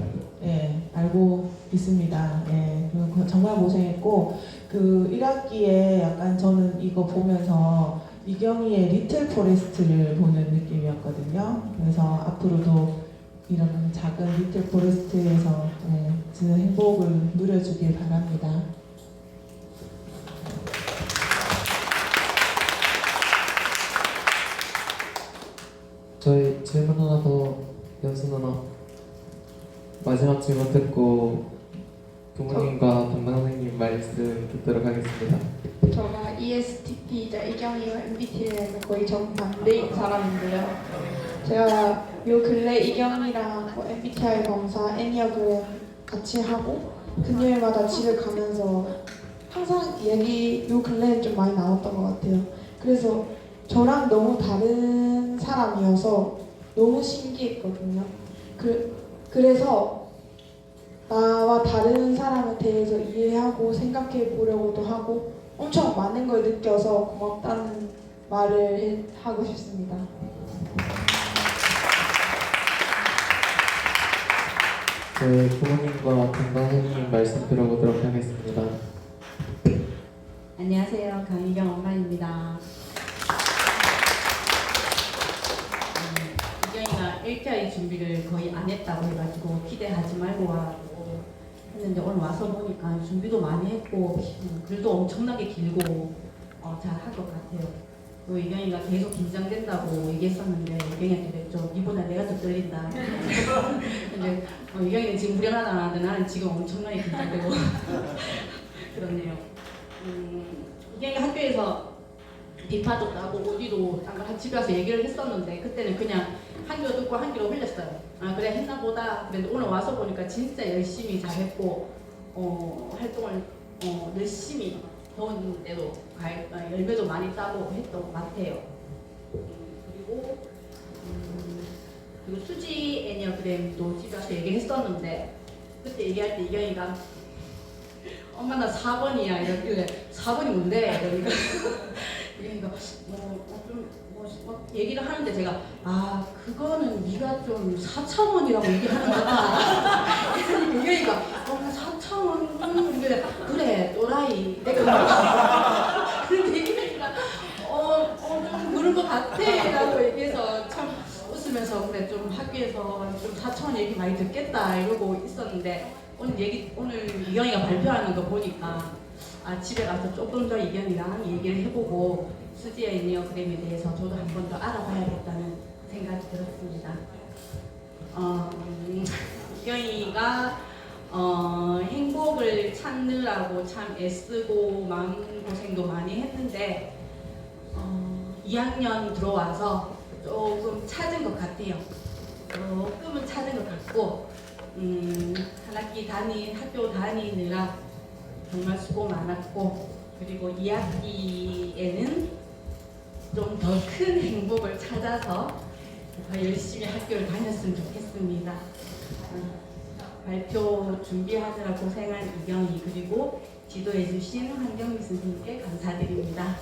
알고 있습니다. 그리고 정말 고생했고 그 1학기에 약간 저는 이거 보면서 이경이의 리틀 포레스트를 보는 느낌이었거든요. 그래서 앞으로도 이런 작은 리틀 포레스트에서 그 행복을 누려주길 바랍니다. 저희 질문 하나 더, 연수 누나. 마지막 질문 듣고 부모님과 담당 선생님 말씀 듣도록 하겠습니다. 제가 ESTP이자 이경이와 MBTI는 거의 정반대인 사람인데요. 제가 요 근래 이경이랑 MBTI 검사, 애니어그램 같이 하고 금요일마다 집에 가면서 항상 요 근래는 좀 많이 나왔던 것 같아요. 그래서 저랑 너무 다른 사람이어서 너무 신기했거든요. 그래서 나와 다른 사람에 대해서 이해하고 생각해 보려고도 하고 엄청 많은 걸 느껴서 고맙다는 말을 하고 싶습니다. 저희 부모님과 담당 선생님 말씀 들어보도록 하겠습니다. 안녕하세요. 강희경 엄마입니다. 이경이가 1차의 준비를 거의 안 했다고 해가지고 기대하지 말고 와라고 했는데 오늘 와서 보니까 준비도 많이 했고 글도 엄청나게 길고 잘 할 것 같아요. 또 이경이가 계속 긴장된다고 얘기했었는데 이경이한테 그랬죠. 이보다 내가 더 떨린다. 근데 이경이는 지금 불안하다 하는데 나는 지금 엄청나게 긴장되고 그렇네요. 이경이가 학교에서 비파도 따고 어디도 딴 걸 집에 와서 얘기를 했었는데 그때는 그냥 한 귀로 듣고 한 귀로 흘렸어요. 아 그래 했나 보다. 그런데 오늘 와서 보니까 진짜 열심히 잘했고 활동을 열심히 더운데도 열매도 많이 따고 했던 것 같아요. 그리고 수지 애니어그램도 집에 와서 얘기를 했었는데 그때 얘기할 때 이경이가 엄마 나 4번이야 이러길래 4번이 뭔데? 이러니까 이경이가 뭐 얘기를 하는데 제가 그거는 네가 좀 4차원이라고 얘기하는 거다. 이경이가 4차원 그래 또라이 내가 근데 이경이가 좀 그런 것 같아 라고 얘기해서 참 웃으면서 그래 좀 학교에서 좀 4차원 얘기 많이 듣겠다 이러고 있었는데 오늘 이경이가 발표하는 거 보니까 집에 가서 조금 더 이경이랑 얘기를 해보고 수지 애니어그램에 대해서 저도 한 번 더 알아봐야겠다는 생각이 들었습니다. 이경이가 행복을 찾느라고 참 애쓰고 마음고생도 많이 했는데 2학년 들어와서 조금 찾은 것 같아요. 조금은 찾은 것 같고 한 학기 학교 다니느라 정말 수고 많았고 그리고 2학기에는 좀 더 큰 행복을 찾아서 더 열심히 학교를 다녔으면 좋겠습니다. 발표 준비하느라 고생한 이경이 그리고 지도해주신 한경미 선생님께 감사드립니다.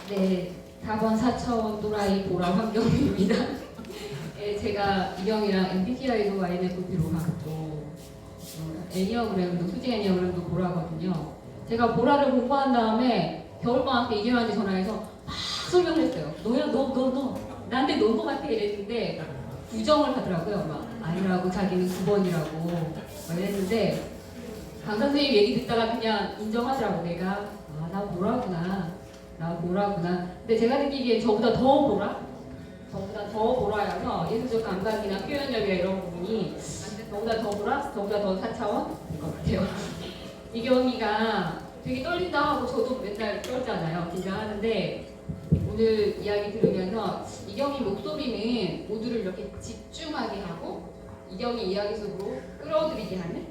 네, 4번 4차원 또라이 보라 황경미입니다. 제가 이경이랑 MBTI도 INFP로 갔고 애니어그램도 수지 애니어그램도 보라거든요. 제가 보라를 공부한 다음에 겨울방학 때 이경이한테 전화해서 막 설명을 했어요. 너 나한테 논 거 같아 이랬는데 부정을 하더라고요. 막 아니라고 자기는 9번이라고 이랬는데 강사 선생님 얘기 듣다가 그냥 인정하더라고. 내가 나 보라구나. 근데 제가 느끼기에 저보다 더 보라여서 예술적 감각이나 표현력이나 이런 부분이 저보다 더 보라, 저보다 더 4차원인 것 같아요. 이경이가 되게 떨린다 하고 저도 맨날 떨잖아요. 긴장하는데 오늘 이야기 들으면서 이경이 목소리는 모두를 이렇게 집중하게 하고 이경이 이야기 속으로 끌어들이게 하는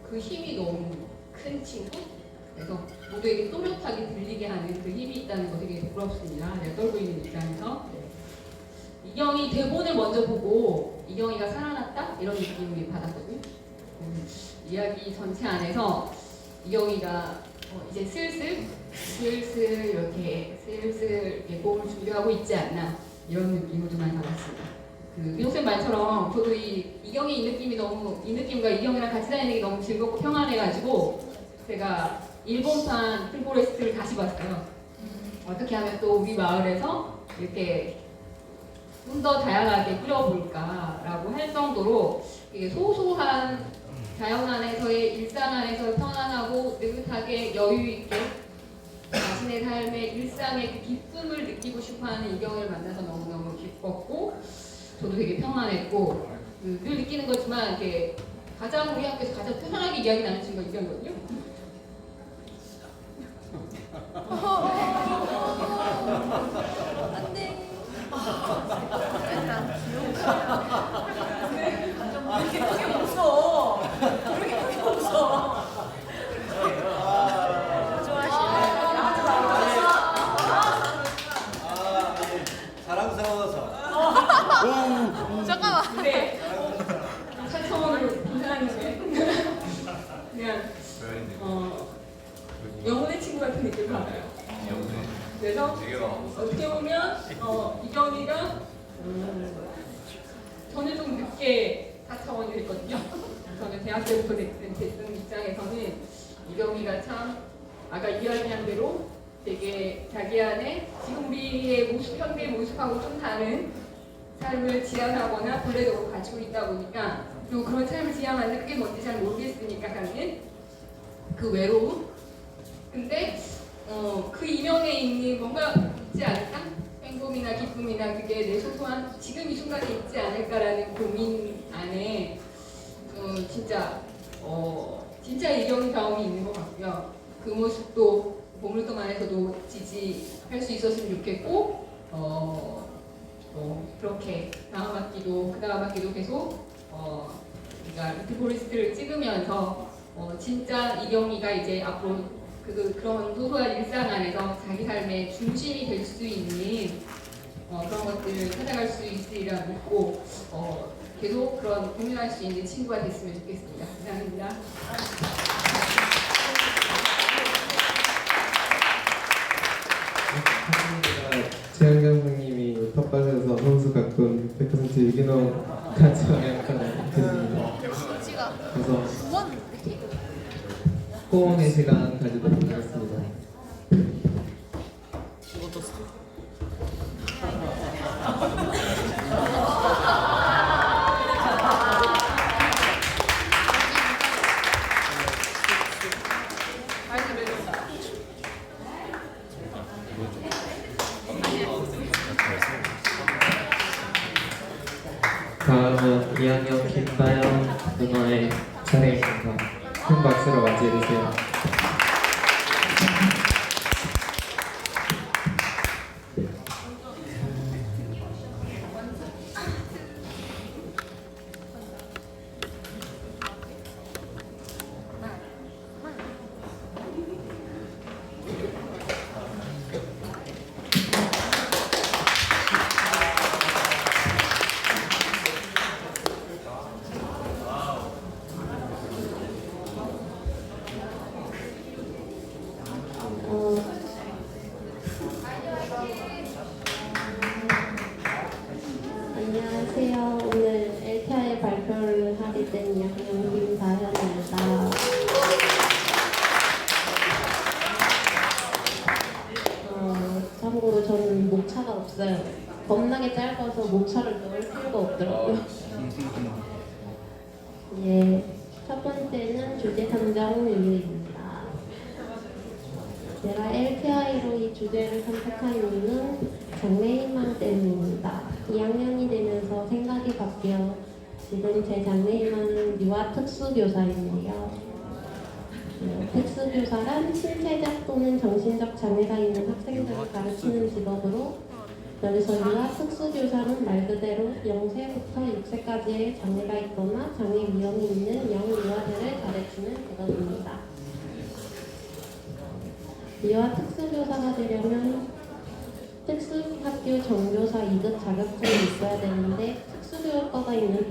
그 힘이 너무 큰 친구. 그래서 모두에게 또렷하게 들리게 하는 그 힘이 있다는 거 되게 부럽습니다. 내가 떨고 있는 입장에서. 이경이 대본을 먼저 보고 이경이가 살아났다? 이런 느낌을 받았거든요. 이야기 전체 안에서 이경이가 이제 슬슬 이렇게 몸을 준비하고 있지 않나 이런 느낌을 좀 많이 받았습니다. 그 민호쌤 말처럼 저도 이경이 이 느낌과 이경이랑 같이 다니는 게 너무 즐겁고 평안해가지고 제가 일본판 풀포레스트를 다시 봤어요. 어떻게 하면 또 우리 마을에서 이렇게 좀 더 다양하게 꾸려볼까라고 할 정도로 이게 소소한 자연 안에서의 일상 안에서 편안하고 느긋하게 여유 있게 자신의 삶의 일상의 그 기쁨을 느끼고 싶어하는 이경을 만나서 너무너무 기뻤고 저도 되게 평안했고 늘 느끼는 거지만 이렇게 가장 우리 학교에서 가장 편안하게 이야기 나눈 친구가 이경이거든요. 안돼. 이렇게 크게 웃어. 그렇게 크게 웃어. 사랑스러워서. 잠깐만. 네. 차차원으로 인사하는데 그냥 영혼의 친구 같은 느낌을 받아요. 그래서 어떻게 보면 이경이가 저는 좀 늦게 4차원이 됐거든요. 저는 대학 때부터 됐던 입장에서는 이경이가 참 아까 이야기한 대로 되게 자기 안에 지금 우리의 모습, 현대의 모습하고 좀 다른 삶을 지향하거나 본래적으로 가지고 있다 보니까 그리고 그런 삶을 지향하는 그게 뭔지 잘 모르겠으니까 갖는 그 외로움. 근데 그 이면에 있는 뭔가 있지 않을까? 행복이나 기쁨이나 그게 내 소소한 지금 이 순간에 있지 않을까라는 고민 안에 진짜 이경 다움이 있는 것 같고요. 그 모습도 보물도만에서도 지지할 수 있었으면 좋겠고 그렇게 다음 학기도 그 다음 학기도 계속 우리가 리트 포레스트를 찍으면서 진짜 이경이가 이제 앞으로 그런 소소한 일상 안에서 자기 삶의 중심이 될 수 있는 그런 것들을 찾아갈 수 있으리라 믿고 계속 그런 공유할 수 있는 친구가 됐으면 좋겠습니다. 감사합니다. 최영경 선생님이 텃밭에서 선수 가꾼 100% 유기농 가치와 약간을 드립니다. 그래서 호응의 시간 가지도록 하겠습니다. 다음은 2학년 김다영 누나의 차례입니다. 큰 박수로 맞이해주세요. 안녕하세요. 오늘 LTI 발표를 하게 된 2학년 김다현입니다. 참고로 저는 목차가 없어요. 겁나게 짧아서 목차를 넣을 필요가 없더라고요. 예, 첫 번째는 주제 선정 이유입니다. 제가 LTI로 이 주제를 선택한 이유는 장래희망 때문입니다. 2학년이 되면서 생각이 바뀌어 지금 제 장래희망은 유아 특수교사인데요. 특수교사란 신체적 또는 정신적 장애가 있는 학생들을 가르치는 직업으로, 여기서 유아 특수교사는 말 그대로 0세부터 6세까지의 장애가 있거나 장애 위험이 있는 영유아들을 가르치는 직업입니다. 유아 특수교사가 되려면 특수학교 정교사 2급 자격증이 있어야 되는데 특수교육과가 있는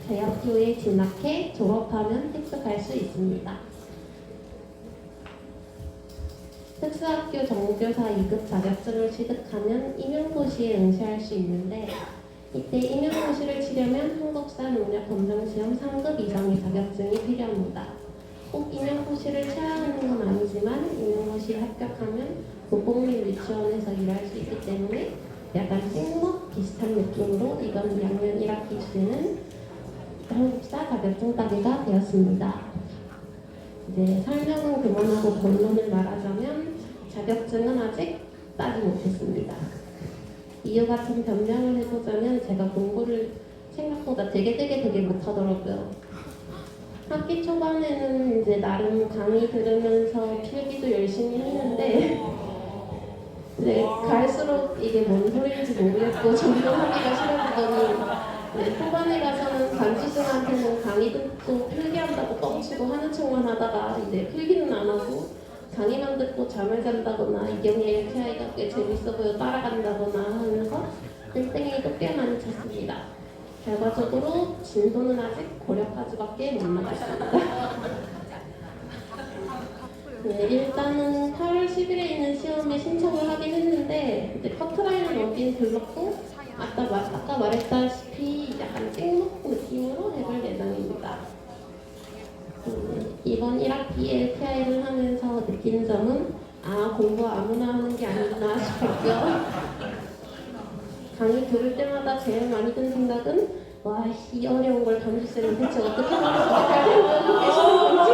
대학교에 진학해 졸업하면 획득할 수 있습니다. 특수학교 정교사 2급 자격증을 취득하면 임용고시에 응시할 수 있는데 이때 임용고시를 치려면 한국사 능력 검정 시험 3급 이상의 자격증이 필요합니다. 꼭 임용고시를 쳐야 하는 건 아니지만 임용고시에 합격하면 국공립 유치원에서 일할 수 있기 때문에 약간 찍먹 비슷한 느낌으로 이번 2학년 1학기 주제는 한국사 자격증 따기가 되었습니다. 이제 설명은 그만하고 본론을 말하자면 자격증은 아직 따지 못했습니다. 이유 같은 변명을 해보자면 제가 공부를 생각보다 되게 못하더라고요. 학기 초반에는 이제 나름 강의 들으면서 필기도 열심히 했는데 이제 갈수록 이게 뭔 소리인지 모르겠고 점점 하기가 싫어지더니 후반에 가서는 반수생한테는 강의 듣고 필기한다고 뻥치고 하는 척만 하다가 이제 필기는 안 하고 강의만 듣고 잠을 잔다거나 이경의 LTI가 꽤 재밌어 보여 따라간다거나 하면서 땡땡이도 꽤 많이 쳤습니다. 결과적으로 진도는 아직 고려까지밖에 못 나갔습니다. 네, 일단은 8월 10일에 있는 시험에 신청을 하긴 했는데 이제 커트라인은 어딘 들렀고 아까 말했다시피 약간 찍먹 느낌으로 해볼 예정입니다. 이번 1학기 LTI를 하면서 느낀 점은 공부 아무나 하는 게 아니구나 싶었고요. 강의 들을 때마다 제일 많이 든 생각은 와, 이 어려운 걸 담주쌤은 대체 어떻게 머릿속에 계시는 건지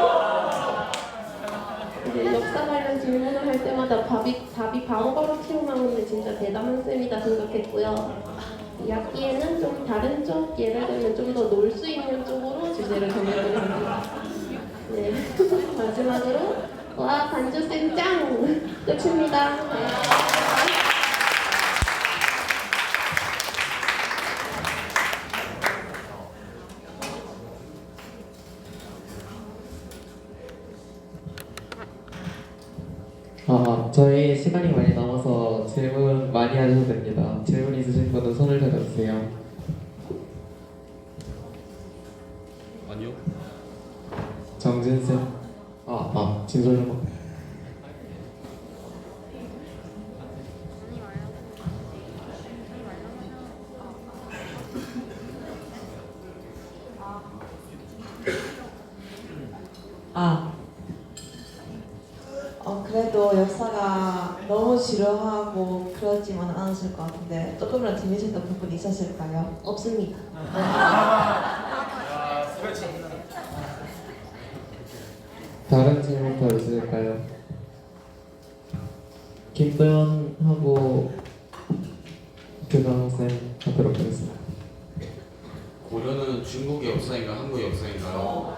이제 역사 관련 질문을 할 때마다 답이 바로바로 튀어나오는데 진짜 대단한 쌤이다 생각했고요. 이 학기에는 좀 다른 쪽, 예를 들면 좀 더 놀 수 있는 쪽으로 주제를 정해보려 합니다. 네, 마지막으로 와, 반주쌤 짱! 끝입니다. 네. 저희 시간이 많이 남아서 질문 많이 하셔도 됩니다. 질문 있으신 분은 손을 들어주세요. 아니요. 정진쌤. 진솔형. 그래도 역사가 너무 지루하고 그러지만 않았을 것 같은데 조금이라도 재밌었던 부분이 있었을까요? 없습니다. 다른 질문 더 있을까요? 김도현하고 교장쌤 하도록 하겠습니다. 고려는 중국의 역사인가요? 한국의 역사인가요?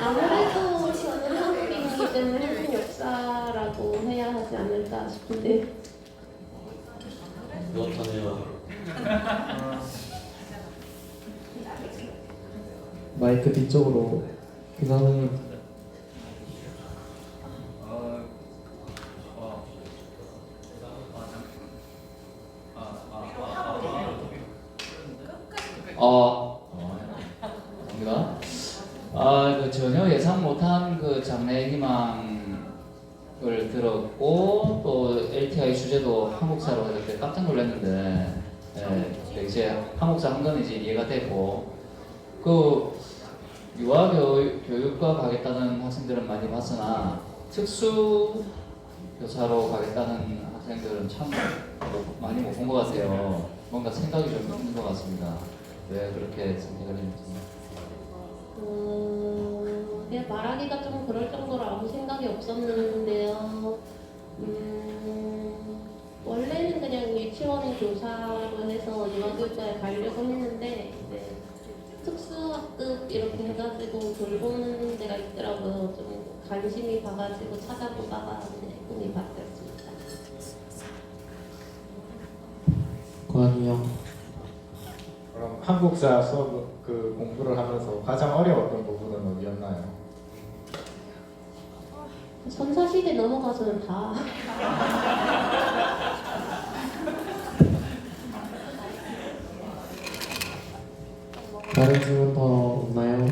아무래도 저는 한국인이기 때문에 한국 역사라고 해야 하지 않을까 싶은데 그렇다네요. 마이크 뒤쪽으로 교장님. 그 전혀 예상 못한 그 장래 희망을 들었고 또 LTI 주제도 한국사로 해서 되게 깜짝 놀랐는데 이제 한국사 한 건 이제 이해가 되고 그 유아 교육과 가겠다는 학생들은 많이 봤으나 특수 교사로 가겠다는 학생들은 참 많이 못 본 것 같아요. 뭔가 생각이 좀 있는 것 같습니다. 왜 그렇게 선택을 했는지. 그냥 말하기가 좀 그럴 정도로 아무 생각이 없었는데요. 원래는 그냥 유치원 교사로 해서 유아교육과에 가려고 했는데 이제 특수학급 이렇게 해가지고 돌보는 데가 있더라고요. 좀 관심이 가가지고 찾아보다가 꿈이 바뀌었습니다. 권희 형. 그럼 한국사 수업 그 공부를 하면서 가장 어려웠던 부분은 어디였나요? 선사시대 넘어가서는 다 다른 질문 더 없나요?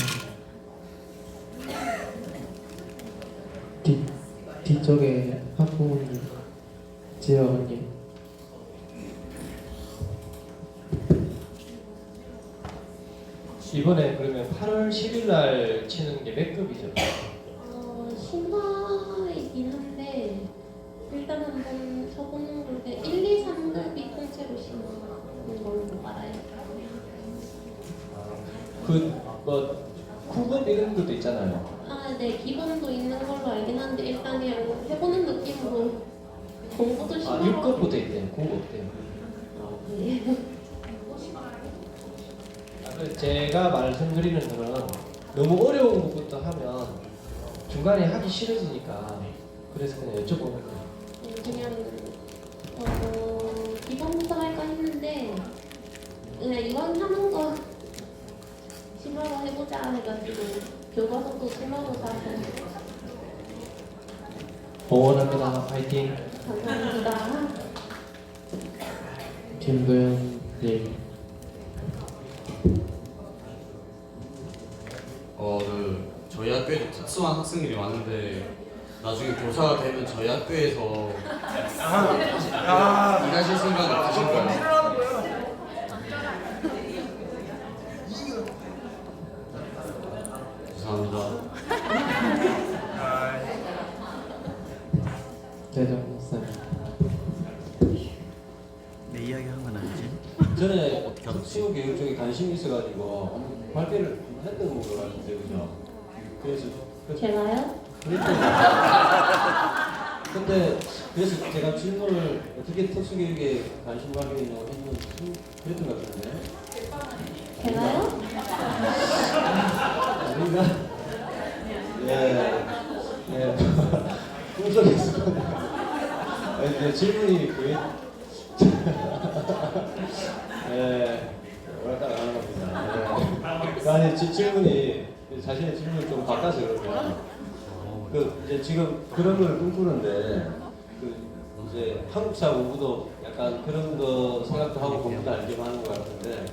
뒤쪽에 학부모님, 지혜언님. 이번에 그러면 8월 10일 날 치는 게 몇 급이죠? 신화이긴 한데 일단 한번 쳐보는 건데 1, 2, 3급이 통째로 신화인 걸로 알아요. 뭐 9급 이런 것도 있잖아요. 아, 네, 기본도 있는 걸로 알긴 한데 일단 그냥 해보는 느낌으로 공부도 아, 신화로 6급부터 있대요. 9급 없대요. 네. 제가 말씀드리는 거는 너무 어려운 것부터 하면 중간에 하기 싫어지니까 그래서 그냥 여쭤보는 거예요. 그냥 기본부터 할까 했는데 그냥 이왕 하는 거 신화로 해보자 해가지고 교과서도 신화로 사서 응원합니다. 파이팅. 감사합니다. 김도현님. 저희 학교에도 특수한 학생들이 많은데 나중에 교사가 되면 저희 학교에서 일하실 생각이 없으신가요? 죄송합니다. 대전 목사님. 내 이야기 하는 건 아니지? 전에 특수 교육 쪽에 관심이 있어가지고 발표를 했던 걸로 알았는데 그죠? 그래서 제가요? 근데 그래서 제가 질문을 어떻게 특수 교육에 관심 가지고 있냐고 했는 그랬던 것 같은데. 제가요? 아닌가? 예. 예. 꿈속에서. 아니, 질문이 거의. 예. 뭐랄까 하는 겁니다. 예. 아니, 질문이 자신의 질문을 좀 바꿔서 그러면 이제 지금 그런 걸 꿈꾸는데 이제 한국사 공부도 약간 그런 거 생각도 하고 공부도 알게 하는 것 같은데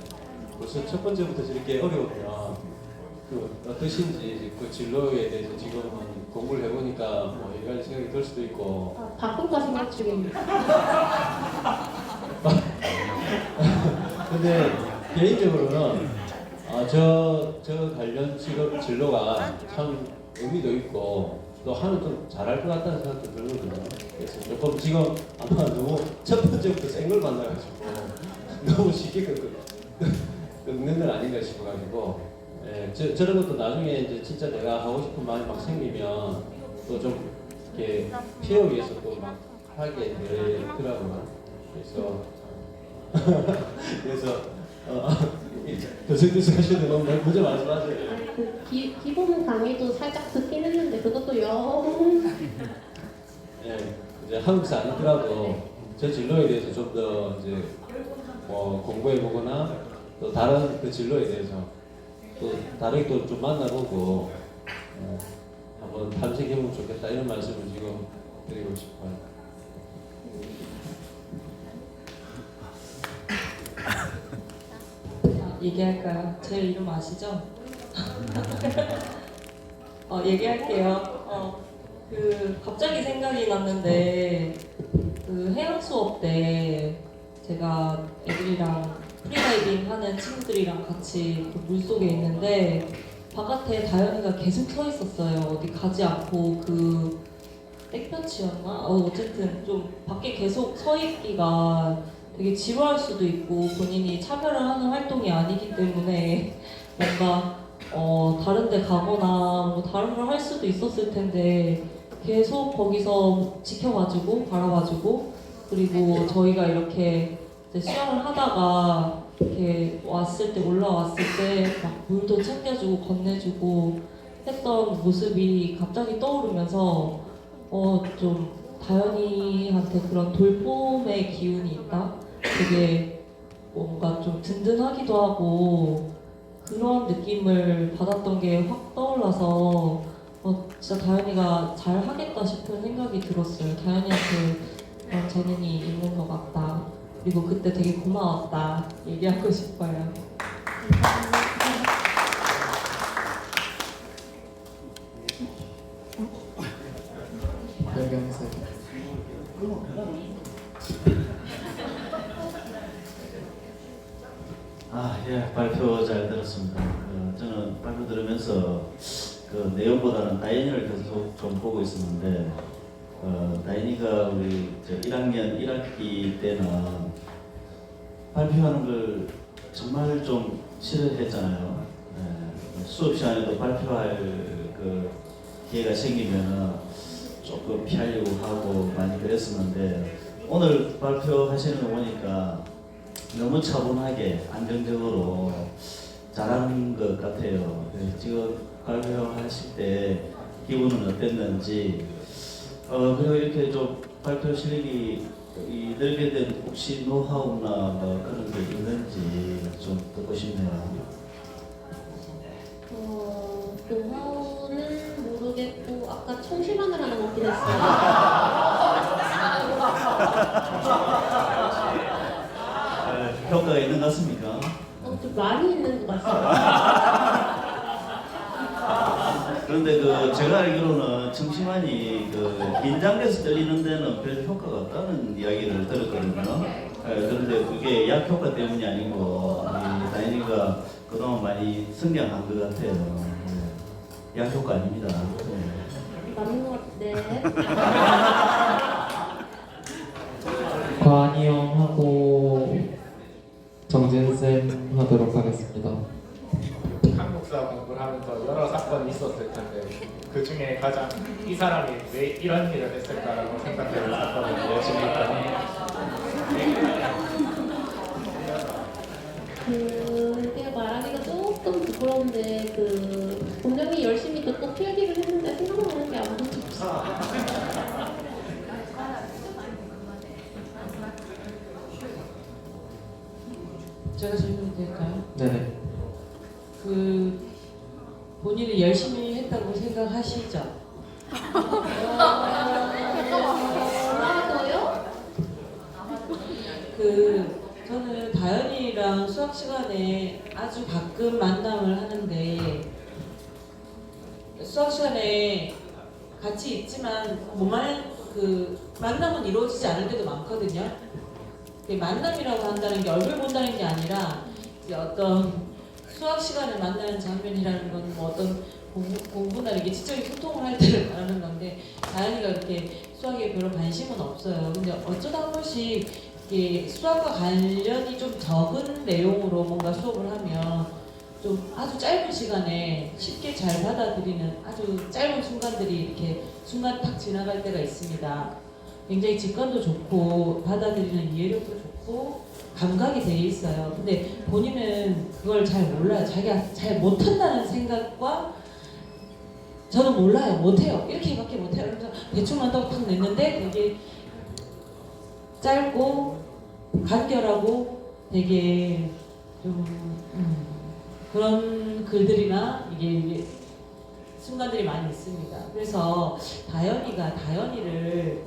벌써 첫 번째부터 저렇게 어려우면 어떠신지 그 진로에 대해서 지금 공부를 해보니까 뭐 여러 가지 생각이 들 수도 있고 바꿀까 생각 중입니다. 근데 개인적으로는 저 관련 직업 진로가 참 의미도 있고 또 하면 좀 잘할 것 같다는 생각도 들거든요. 그래서 조금 지금 아마 너무 첫 번째부터 센 걸 만나가지고 너무 쉽게 긁는 건 아닌가 싶어가지고 저런 것도 나중에 이제 진짜 내가 하고 싶은 마음이 막 생기면 또 좀 이렇게 피해 위해서 또 막 하게 되더라고요. 그래서 교수님께서 하시는 건 먼저 말씀하세요. 기본 강의도 살짝 듣긴 했는데 그것도 영. 예, 이제 한국사 아니더라도 저 진로에 대해서 좀 더 이제 공부해 보거나 또 다른 그 진로에 대해서 또 다르게 또 좀 만나보고 한번 탐색해보면 좋겠다 이런 말씀을 지금 드리고 싶어요. 얘기할까요? 제 이름 아시죠? 얘기할게요. 갑자기 생각이 났는데 그 해양 수업 때 제가 애들이랑 프리다이빙 하는 친구들이랑 같이 그 물속에 있는데 바깥에 다현이가 계속 서 있었어요. 어디 가지 않고 그 땡볕이었나? 어쨌든 좀 밖에 계속 서 있기가 되게 지루할 수도 있고 본인이 차별을 하는 활동이 아니기 때문에 뭔가 다른 데 가거나 뭐 다른 걸 할 수도 있었을 텐데 계속 거기서 지켜봐주고 바라봐주고 그리고 저희가 이렇게 이제 수영을 하다가 이렇게 왔을 때 올라왔을 때 막 물도 챙겨주고 건네주고 했던 모습이 갑자기 떠오르면서 좀 다현이한테 그런 돌봄의 기운이 있다? 되게 뭔가 좀 든든하기도 하고 그런 느낌을 받았던 게 확 떠올라서 진짜 다현이가 잘 하겠다 싶은 생각이 들었어요. 다현이한테 그런 재능이 있는 것 같다. 그리고 그때 되게 고마웠다 얘기하고 싶어요. 감사합니다. 정경세. 예, 발표 잘 들었습니다. 저는 발표 들으면서 그 내용보다는 다인이를 계속 좀 보고 있었는데, 다인이가 우리 1학년 1학기 때는 발표하는 걸 정말 좀 싫어했잖아요. 수업 시간에도 발표할 그 기회가 생기면 조금 피하려고 하고 많이 그랬었는데, 오늘 발표하시는 거 보니까 너무 차분하게 안정적으로 잘하는 것 같아요. 지금 발표하실 때 기분은 어땠는지, 그리고 이렇게 좀 발표 실력이 늘게 된 혹시 노하우나 뭐 그런 게 있는지 좀 듣고 싶네요. 노하우는 모르겠고 아까 청심환을 하나 먹긴 했어요. 효과가 있는 것 같습니까? 좀 많이 있는 것 같습니다. 그런데 그 제가 알기로는 청심환이 그 긴장돼서 떨리는 데는 별 효과가 없다는 이야기를 들었거든요. 그런데 그게 약 효과 때문이 아니고 다인이가 그동안 많이 성장한 것 같아요. 약 효과 아닙니다. 맞는 것 같은데. 관이 형하고 정진쌤 하도록 하겠습니다. 한국사 공부를 하면서 여러 사건이 있었을 텐데 그 중에 가장 이 사람이 왜 이런 일을 했을까라고 생각되는 사건을 열심히 했더니 그게 말하기가 조금 부끄러운데 분명히 열심히 또 필기를 했는데 생각나는 게 아무것도 없어. 제가 질문이 될까요? 네네. 본인이 열심히 했다고 생각하시죠? 저는 다현이랑 수학 시간에 아주 가끔 만남을 하는데 수학 시간에 같이 있지만 만남은 이루어지지 않을 때도 많거든요. 만남이라고 한다는 게 얼굴 본다는 게 아니라 이제 어떤 수학 시간에 만나는 장면이라는 건 뭐 어떤 공부나 이렇게 지적인 소통을 할 때를 말하는 건데 다현이가 그렇게 수학에 별로 관심은 없어요. 근데 어쩌다 한 번씩 이게 수학과 관련이 좀 적은 내용으로 뭔가 수업을 하면 좀 아주 짧은 시간에 쉽게 잘 받아들이는 아주 짧은 순간들이 이렇게 순간 탁 지나갈 때가 있습니다. 굉장히 직관도 좋고 받아들이는 이해력도 좋고 감각이 돼 있어요. 근데 본인은 그걸 잘 몰라요. 자기가 잘 못한다는 생각과 저는 몰라요. 못해요. 이렇게밖에 못해요. 그래서 대충 한다고 탁 냈는데 되게 짧고 간결하고 되게 좀 그런 글들이나 이게 순간들이 많이 있습니다. 그래서 다현이를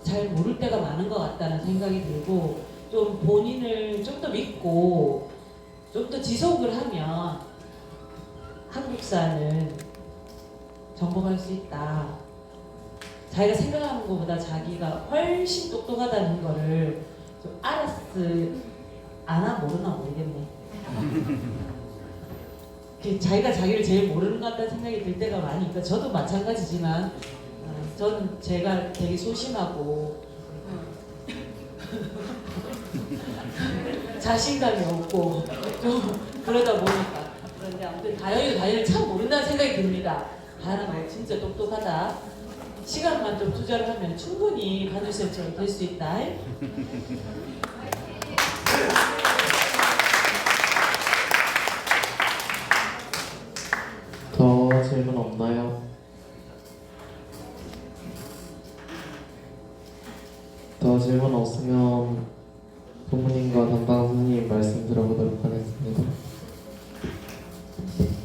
잘 모를 때가 많은 것 같다는 생각이 들고 좀 본인을 좀 더 믿고 좀 더 지속을 하면 한국사는 정복할 수 있다. 자기가 생각하는 것보다 자기가 훨씬 똑똑하다는 거를 좀 아나 모르나 모르겠네. 자기가 자기를 제일 모르는 것 같다는 생각이 들 때가 많이 있고 저도 마찬가지지만 저는 제가 되게 소심하고 자신감이 없고 좀 그러다 보니까 그런데 아무튼 다현이를 참 모른다는 생각이 듭니다. 다현아 진짜 똑똑하다. 시간만 좀 투자를 하면 충분히 간호쌤처럼 될 수 있다. 더 질문 없나요? 더 질문 없으면 부모님과 담당 선생님 말씀 들어보도록 하겠습니다.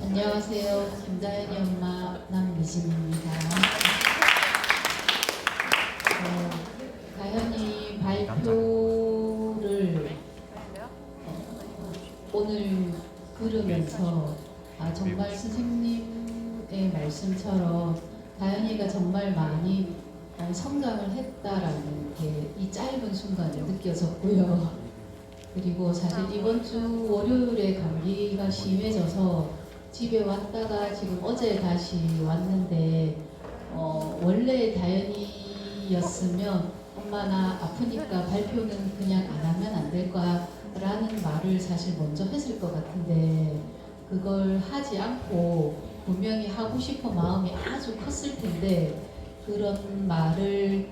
안녕하세요. 김다현이 엄마 남미진입니다. 다현이 발표를 오늘 들으면서 정말 선생님의 말씀처럼 다현이가 정말 많이 성장을 했다라는 게 이 짧은 순간에 느껴졌고요. 그리고 사실 이번 주 월요일에 감기가 심해져서 집에 왔다가 지금 어제 다시 왔는데 원래 다현이였으면 엄마 나 아프니까 발표는 그냥 안 하면 안 될 거야 라는 말을 사실 먼저 했을 것 같은데 그걸 하지 않고 분명히 하고 싶어 마음이 아주 컸을 텐데 그런 말을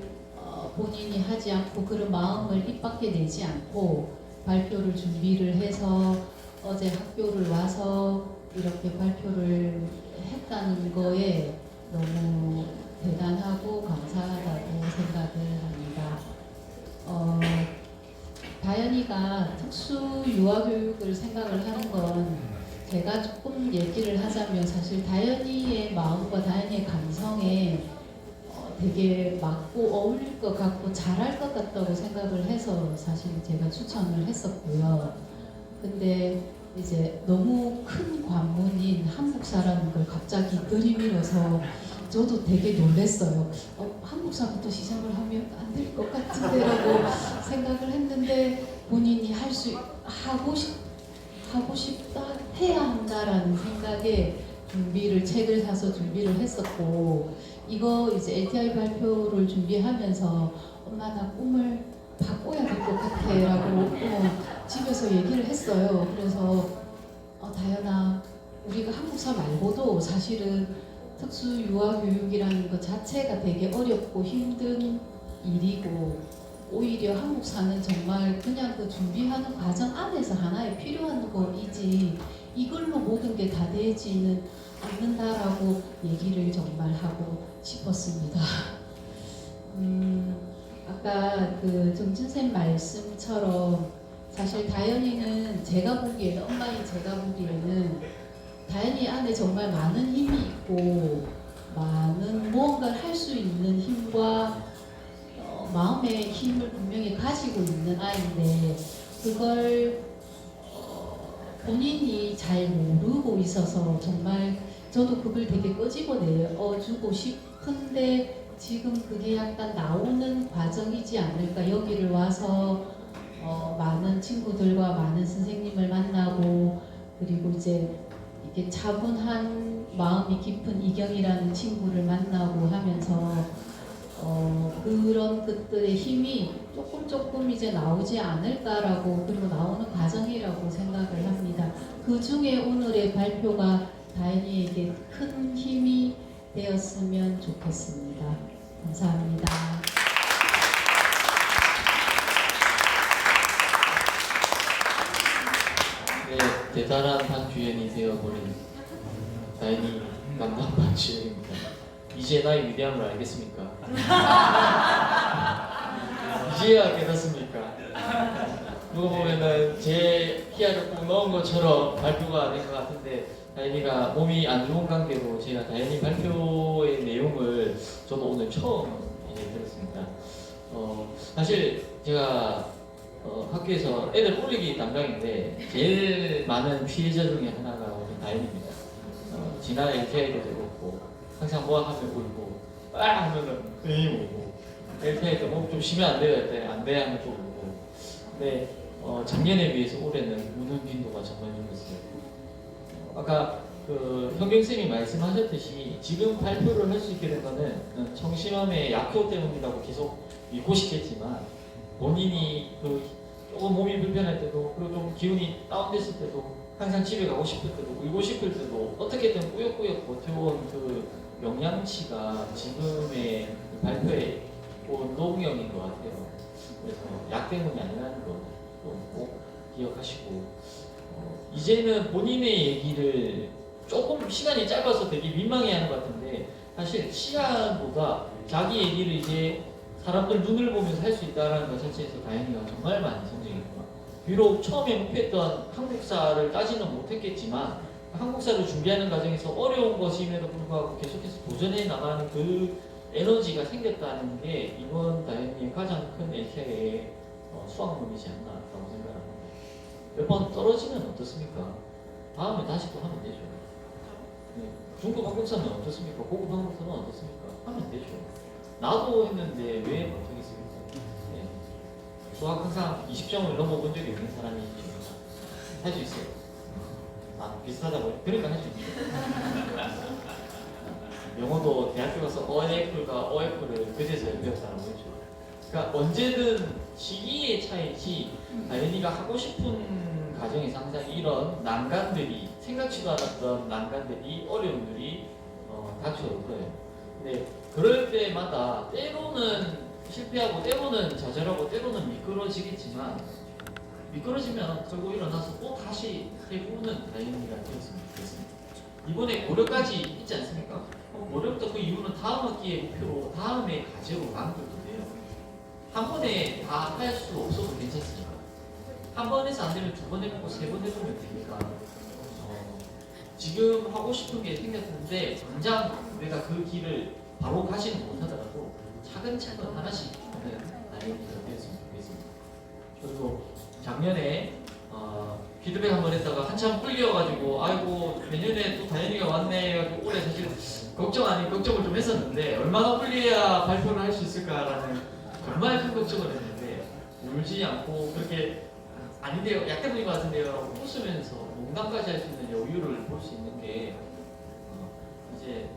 본인이 하지 않고 그런 마음을 입 밖에 내지 않고 발표를 준비를 해서 어제 학교를 와서 이렇게 발표를 했다는 거에 너무 대단하고 감사하다고 생각을 합니다. 다현이가 특수 유아교육을 생각을 하는 건 제가 조금 얘기를 하자면 사실 다현이의 마음과 다현이의 감성에 되게 맞고 어울릴 것 같고 잘할 것 같다고 생각을 해서 사실 제가 추천을 했었고요. 근데 이제 너무 큰 관문인 한국사라는 걸 갑자기 들이밀어서 저도 되게 놀랐어요. 한국사부터 시작을 하면 안 될 것 같은데라고 생각을 했는데 본인이 하고 싶다 해야 한다라는 생각에 책을 사서 준비를 했었고 이거 이제 LTI 발표를 준비하면서 엄마 나 꿈을 바꿔야 될 것 같아 라고 집에서 얘기를 했어요. 그래서 다현아 우리가 한국사 말고도 사실은 특수 유아 교육이라는 것 자체가 되게 어렵고 힘든 일이고 오히려 한국사는 정말 그냥 그 준비하는 과정 안에서 하나의 필요한 거이지 이걸로 모든 게 다 되지는 않는다라고 얘기를 정말 하고 싶었습니다. 아까 그 정진쌤 말씀처럼 사실 다현이는 제가 보기에는 엄마인 제가 보기에는 다현이 안에 정말 많은 힘이 있고 많은 무언가를 할 수 있는 힘과 마음의 힘을 분명히 가지고 있는 아이인데 그걸 본인이 잘 모르고 있어서 정말 저도 그걸 되게 끄집어내어주고 싶은데 지금 그게 약간 나오는 과정이지 않을까. 여기를 와서 많은 친구들과 많은 선생님을 만나고 그리고 이제 이렇게 차분한 마음이 깊은 이경이라는 친구를 만나고 하면서 그런 것들의 힘이 조금 이제 나오지 않을까라고 그리고 나오는 과정이라고 생각을 합니다. 그 중에 오늘의 발표가 다현이에게 큰 힘이 되었으면 좋겠습니다. 감사합니다. 네, 대단한 반주연이 되어버린 다현이 남남 반주연입니다. 이제 나의 위대함을 알겠습니까? 이제야 깨닫습니까? 누가 보면은 제 피아를 꼭 넣은 것처럼 발표가 된 것 같은데 다현이가 몸이 안 좋은 관계로 제가 다현이 발표의 내용을 저도 오늘 처음 들었습니다. 사실 제가 학교에서 애들 올리기 담당인데 제일 많은 피해자 중에 하나가 우리 다현입니다. 지난 LTI도 그렇고 항상 뭐 하면 울고 하면은 울고 LTI 뭐 좀 쉬면 안 돼요 때 안 돼 하면 또 울고 근데 작년에 비해서 올해는 우는 빈도가 정말 늘었어요. 아까 그 현경쌤이 말씀하셨듯이 지금 발표를 할 수 있게 된 거는 청심환의 약효 때문이라고 계속 믿고 싶겠지만 본인이 그 조금 몸이 불편할 때도 그리고 좀 기운이 다운됐을 때도 항상 집에 가고 싶을 때도 울고 싶을 때도 어떻게든 꾸역꾸역 버텨온 그 영양치가 지금의 발표에 온 노동력인 것 같아요. 그래서 약 때문이 아니라는 거 꼭 기억하시고 이제는 본인의 얘기를 조금 시간이 짧아서 되게 민망해하는 것 같은데 사실 시간보다 자기 얘기를 이제 사람들 눈을 보면서 할 수 있다는 것 자체에서 다현이가 정말 많이 성장했구나. 비록 처음에 목표했던 한국사를 따지는 못했겠지만 한국사를 준비하는 과정에서 어려운 것임에도 불구하고 계속해서 도전해 나가는 그 에너지가 생겼다는 게 이번 다현이의 가장 큰 LTI의 수확물이지 않나라고 생각합니다. 몇 번 떨어지면 어떻습니까? 다음에 다시 또 하면 되죠. 중급 항공사는 어떻습니까? 고급 항공사는 어떻습니까? 하면 되죠. 나도 했는데 왜 못하겠습니까? 네. 수학 항상 20점을 넘어본 적이 없는 사람이 할 수 있어요. 아, 비슷하다고요? 그러니까 할 수 있어요. 영어도 대학교 가서 어애플과 어애플을 그제서야 배웠다라고 했죠. 그러니까 언제든 시기의 차이지 다현이가 하고 싶은 가정에서 항상 이런 난간들이 생각지도 않았던 난간들이 어려움들이 닥쳐올 거예요. 근데 그럴 때마다 때로는 실패하고 때로는 좌절하고 때로는 미끄러지겠지만 미끄러지면 들고 일어나서 또 다시 해보는 다현이가 되었으면 좋겠습니다. 이번에 고려까지 있지 않습니까? 고려부터 그 이후는 다음 학기의 목표로 다음의 과제로 만들어도 돼요. 한 번에 다 할 수 없어도 괜찮습니다. 한 번 해서 안 되면 두 번 해보고 세 번 해보면 되니까 지금 하고 싶은 게 생겼는데 당장 내가 그 길을 바로 가지는 못하더라도 차근차근 하나씩 하는 다이어트가 되었으면 좋겠습니다. 그리고 작년에 피드백 한번 했다가 한참 끌려가지고 아이고 내년에 또 다현이가 왔네 해가지고 올해 사실 걱정 아닌 걱정을 좀 했었는데 얼마나 끌려야 발표를 할 수 있을까라는 정말 큰 걱정을 했는데 울지 않고 그렇게 아닌데요 약해 보인 것 같은데요 웃으면서 농담까지 할 수 있는 여유를 볼 수 있는 게 이제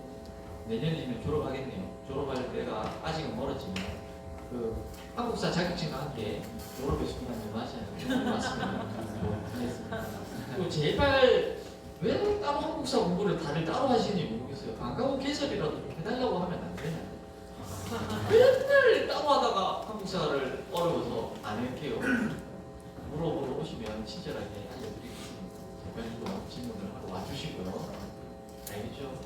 내년이면 졸업하겠네요. 졸업할 때가 아직은 멀었지만 그 한국사 자격증과 함께 졸업의 순간을 맞이하는 것 같습니다. 그리고 제발 왜 따로 한국사 공부를 다들 따로 하시는지 모르겠어요. 방과후 개설이라도 좀 해달라고 하면 안 되나요? 맨날 따로 하다가 한국사를 어려워서 안 할게요. 물어보러 오시면 친절하게 알려드리겠습니다. 제발 좀 질문을 하고 와주시고요. 알겠죠?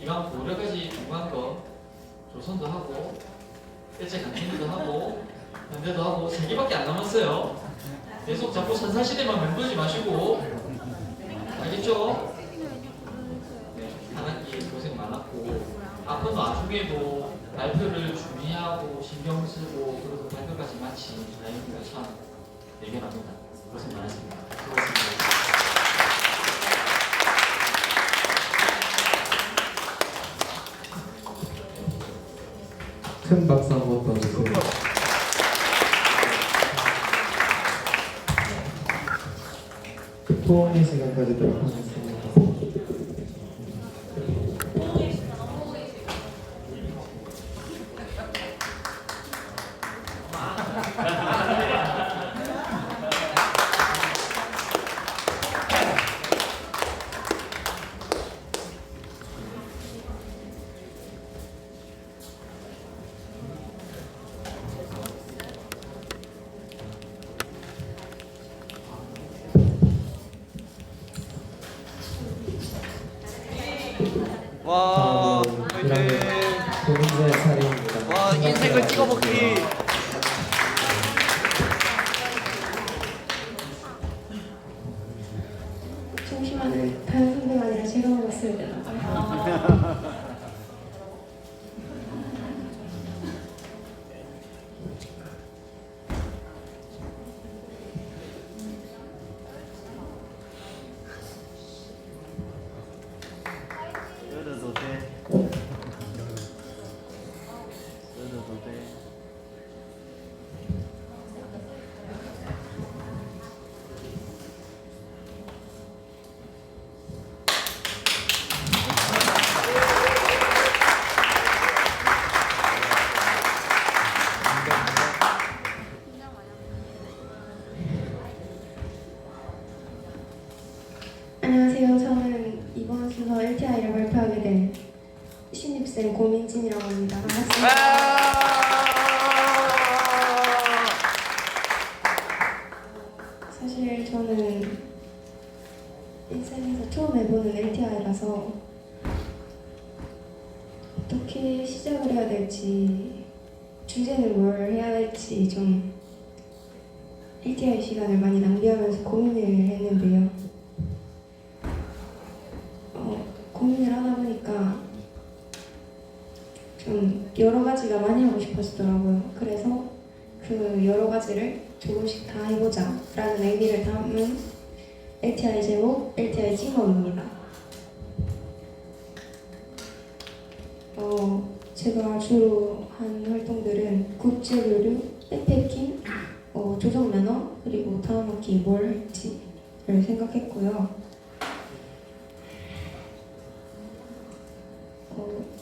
이왕 고려까지 중요한 거 조선도 하고 일제 강점기도 하고 현대도 하고 3개밖에 안 남았어요. 계속 자꾸 선사시대만 맴돌지 마시고 알겠죠? 네, 한 학기 고생 많았고 앞으로 나중에도 발표를 준비하고 신경 쓰고 그리고 발표까지 마친 다행이가 참 대견합니다. 고생 많았습니다. 수고하셨습니다. 큰 박수 한번 떠주세요. 포옹의 시간 가지도록 하겠습니다. 와, 고민의 차례입니다. 와, 인생을 찍어먹기. 잠시만요. 다른 선배가 아니라 제가 먹었어야 되나? 열어도 돼. 열어도 돼. 안녕하세요. 저는 이번 순서 LTI를 발표하게 된 신입생 고민진이라고 합니다. 반갑습니다. 사실 저는 인생에서 처음 해보는 LTI라서 어떻게 시작을 해야 될지 주제는 뭘 해야 될지 좀 LTI 시간을 많이 낭비하면서 고민을 했는데요. 고민을 하다 보니까 좀 여러 가지가 많이 하고 싶어지더라고요. 그래서 그 여러 가지를 조금씩 다 해보자 라는 의미를 담은 LTI 제목 LTI 찐먹입니다. 제가 주로 한 활동들은 국제교류, 백패킹, 조정 매너, 그리고 다음 학기 뭘 할지를 생각했고요.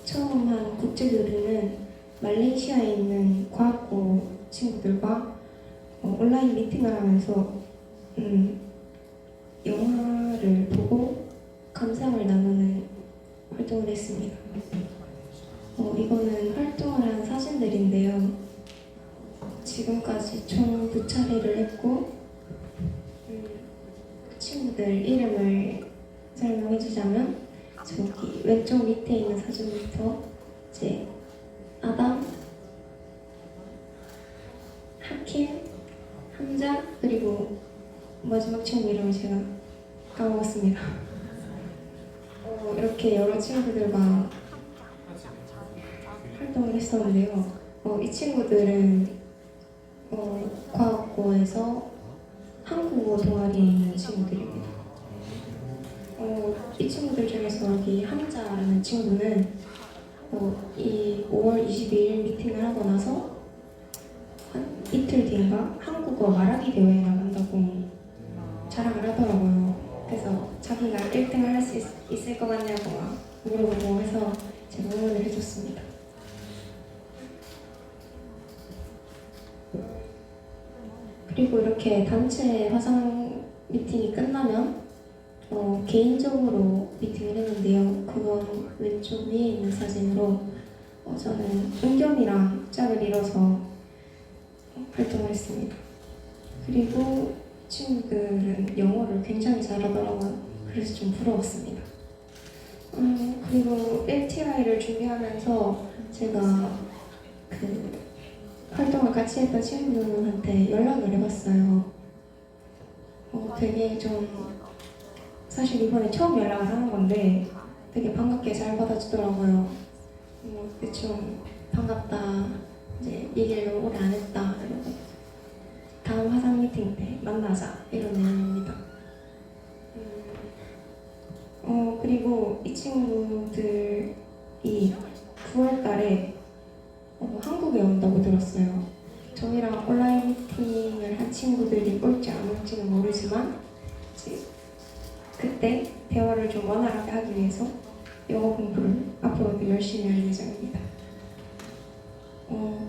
처음 한 국제교류는 말레이시아에 있는 과학고 친구들과 온라인 미팅을 하면서 영화를 보고 감상을 나누는 활동을 했습니다. 이거는 활동을 한 사진들인데요. 지금까지 총 2차례를 했고 그 친구들 이름을 설명해주자면 저기 왼쪽 밑에 있는 사진부터 이제 아담, 하킴, 함자, 그리고 마지막 친구 이름을 제가 까먹었습니다. 이렇게 여러 친구들과 활동을 했었는데요. 이 친구들은 과학고에서 한국어 동아리에 있는 친구들입니다. 이 친구들 중에서 여기 함자라는 친구는 이 5월 22일 미팅을 하고 나서 한 이틀 뒤인가 한국어 말하기 대회에 나간다고 자랑을 하더라고요. 그래서 자기가 1등을 할 수 있을 것 같냐고 막 물어보고 해서 제가 응원을 해줬습니다. 그리고 이렇게 단체 화상 미팅이 끝나면 개인적으로 미팅을 했는데요. 그건 왼쪽 위에 있는 사진으로 저는 은겸이랑 짝을 이뤄서 활동을 했습니다. 그리고 친구들은 영어를 굉장히 잘하더라고요. 그래서 좀 부러웠습니다. 그리고 LTI를 준비하면서 제가 그 활동을 같이 했던 친구들한테 연락을 해봤어요. 되게 좀 사실 이번에 처음 연락을 하는 건데 되게 반갑게 잘 받아주더라고요. 좀 반갑다, 이제 얘기를 오래 안 했다 이러고 다음 화상 미팅 때 만나자 이런 내용입니다. 그리고 이 친구들이 9월 달에 한국에 온다고 들었어요. 저희랑 온라인 미팅을 한 친구들이 올지 안 올지는 모르지만 이제 그때 대화를 좀 원활하게 하기 위해서 영어 공부를 앞으로도 열심히 할 예정입니다.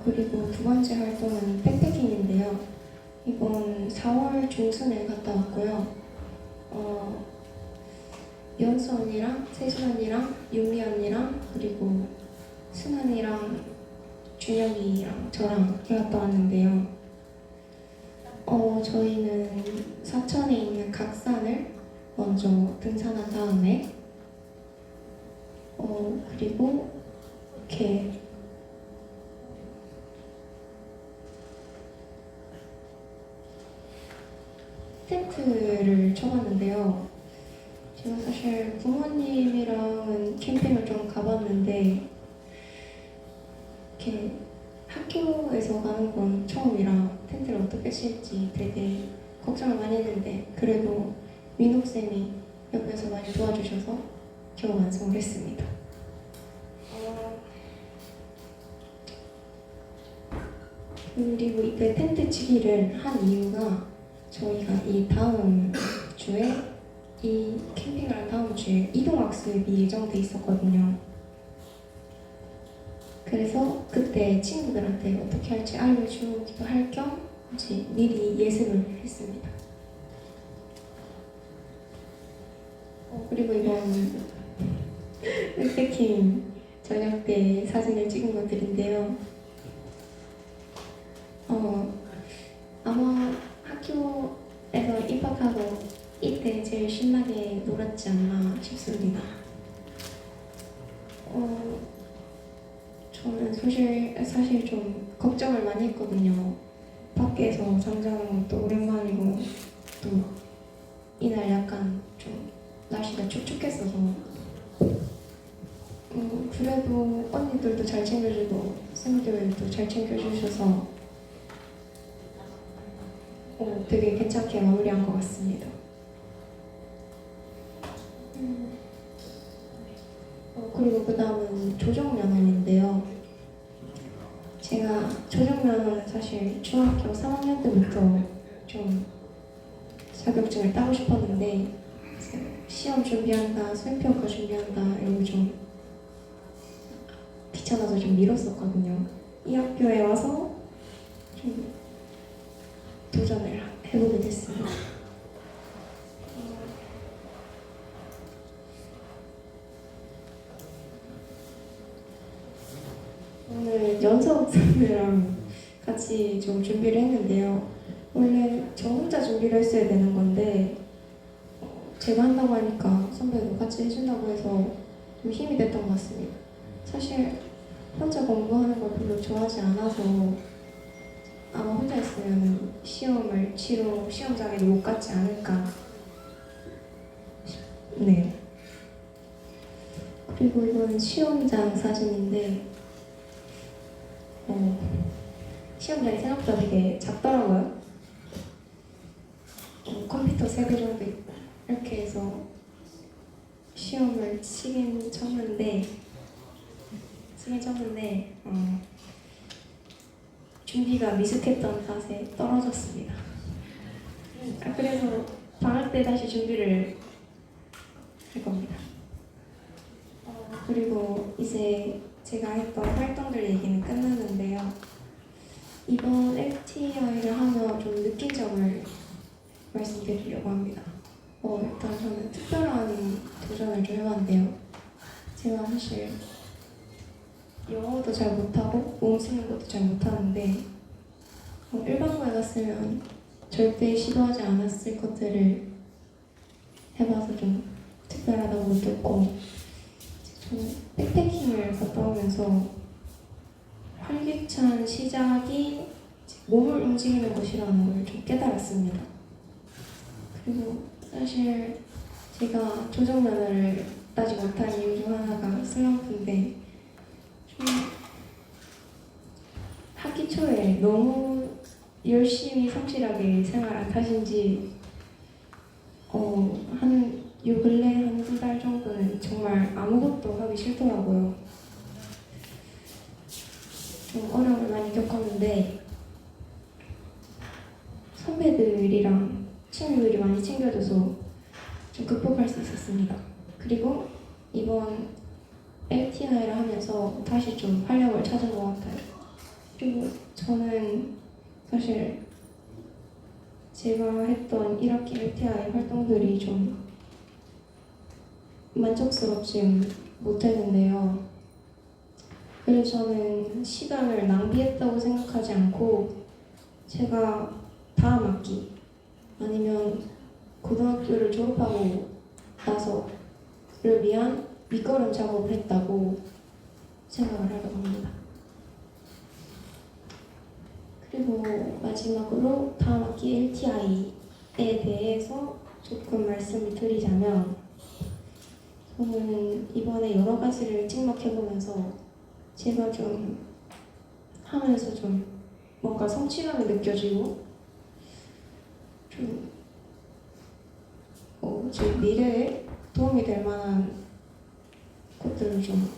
그리고 두 번째 활동은 백패킹인데요. 이번 4월 중순에 갔다 왔고요. 연수 언니랑 세수 언니랑 유미 언니랑 그리고 승환이랑 준영이랑 저랑 갔다 왔는데요. 저희는 사천에 있는 각산을 먼저 등산한 다음에 그리고 이렇게 텐트를 쳐봤는데요. 제가 사실 부모님이랑은 캠핑을 좀 가봤는데 이렇게 학교에서 가는 건 처음이라 텐트를 어떻게 칠지 되게 걱정을 많이 했는데 그래도 민호쌤이 옆에서 많이 도와주셔서 겨우 완성을 했습니다. 그리고 이때 텐트 치기를 한 이유가 저희가 이 다음 주에 이 캠핑을 한 다음 주에 이동학습이 예정돼 있었거든요. 그래서 그때 친구들한테 어떻게 할지 알려주기도 할 겸 이제 미리 예습을 했습니다. 그리고 이건 백패킹 저녁 때 사진을 찍은 것들인데요. 아마 학교에서 입학하고 이때 제일 신나게 놀았지 않나 싶습니다. 저는 사실 좀 걱정을 많이 했거든요. 밖에서 잠자는 것도 오랜만이고 또 이날 약간 좀 날씨가 축축했어서 그래도 언니들도 잘 챙겨주고 쌤들도 잘 챙겨주셔서 되게 괜찮게 마무리한 것 같습니다. 그리고 그 다음은 조정면허인데요. 제가 조정면허는 사실 중학교 3학년 때부터 좀 자격증을 따고 싶었는데 시험 준비한다, 수행평가 준비한다 이러고 좀 귀찮아서 좀 미뤘었거든요. 이 학교에 와서 좀 도전을 해보게 됐습니다. 오늘 연석 선배랑 같이 좀 준비를 했는데요. 원래 저 혼자 준비를 했어야 되는 건데 제가 한다고 하니까 선배도 같이 해준다고 해서 좀 힘이 됐던 것 같습니다. 사실 혼자 공부하는 걸 별로 좋아하지 않아서 아마 혼자 했으면 시험을 치러 시험장에도 못 갔지 않을까 싶네요. 그리고 이건 시험장 사진인데 시험장이 생각보다 되게 작더라고요. 컴퓨터 3개 정도 있고 이렇게 해서 시험을 치긴 쳤는데 준비가 미숙했던 탓에 떨어졌습니다. 그래서 방학 때 다시 준비를 할 겁니다. 그리고 이제 제가 했던 활동들 얘기는 끝났는데요. 이번 LTI를 하며 좀 느낀 점을 말씀드리려고 합니다. 일단 저는 특별한 도전을 좀 해봤는데요. 제가 사실 영어도 잘 못하고 몸 쓰는 것도 잘 못하는데 일반고에 갔으면 절대 시도하지 않았을 것들을 해봐서 좀 특별하다고 느꼈고, 저는 백패킹을 갔다 오면서 활기찬 시작이 몸을 움직이는 것이라는 걸 좀 깨달았습니다. 그리고 사실 제가 조정면허를 따지 못한 이유 중 하나가 슬럼프인데, 좀 학기 초에 너무 열심히 성실하게 생활한 탓인지 요 근래 한 2달 정도는 정말 아무것도 하기 싫더라고요. 좀 어려움을 많이 겪었는데 선배들이랑 친구들이 많이 챙겨줘서 좀 극복할 수 있었습니다. 그리고 이번 LTI를 하면서 다시 좀 활력을 찾은 것 같아요. 그리고 저는 사실 제가 했던 1학기 LTI 활동들이 좀 만족스럽지 못했는데요. 그래서 저는 시간을 낭비했다고 생각하지 않고 제가 다음 학기 아니면 고등학교를 졸업하고 나서를 위한 밑거름 작업을 했다고 생각을 하려고 합니다. 그리고 마지막으로 다음 학기 LTI에 대해서 조금 말씀을 드리자면, 저는 이번에 여러 가지를 찍먹해보면서 제가 좀 하면서 좀 뭔가 성취감이 느껴지고 제 미래에 도움이 될 만한 것들을 좀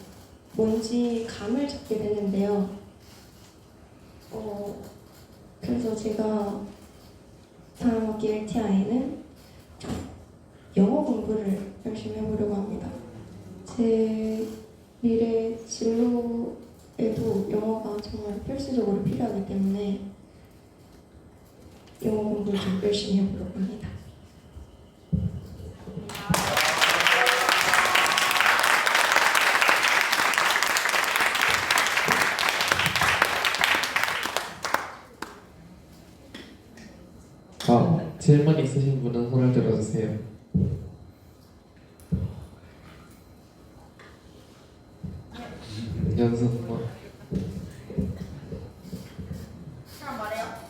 뭔지 감을 잡게 됐는데요. 그래서 제가 다음 학기 LTI에는 영어 공부를 열심히 해보려고 합니다. 제 미래 진로에도 영어가 정말 필수적으로 필요하기 때문에 영어 공부를 좀 열심히 해보려고 합니다. 질문 있으신 분은 손을 들어주세요. 연습 뭐. 그냥 말해요.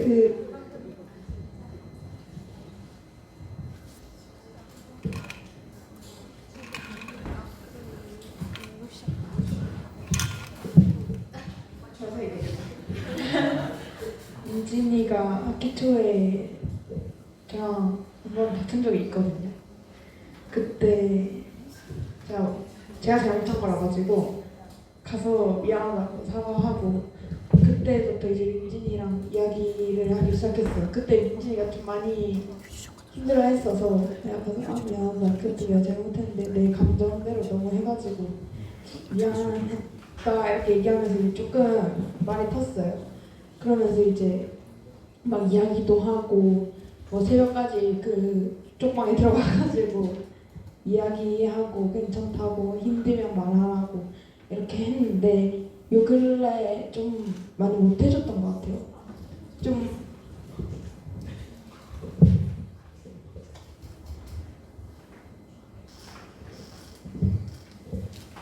저서 얘기해요. 민진이가 학기 초에 저랑 한번 다툰 적이 있거든요. 그때 제가 잘못한 거라 가지고 가서 미안하다고 사과하고 그때부터 이제 민진이랑 이야기를 하기 시작했어요. 그때 민진이가 좀 많이 힘들어했어서 내가 가서 미안하다, 그때 내가 잘못했는데 내 감정대로 너무 해가지고 미안하다 이렇게 얘기하면서 이제 조금 말이 텄어요. 그러면서 이제 막 이야기도 하고 뭐 새벽까지 그 쪽방에 들어가가지고 이야기하고 괜찮다고 힘들면 말하라고 이렇게 했는데 요 근래 좀 많이 못해줬던 것 같아요. 좀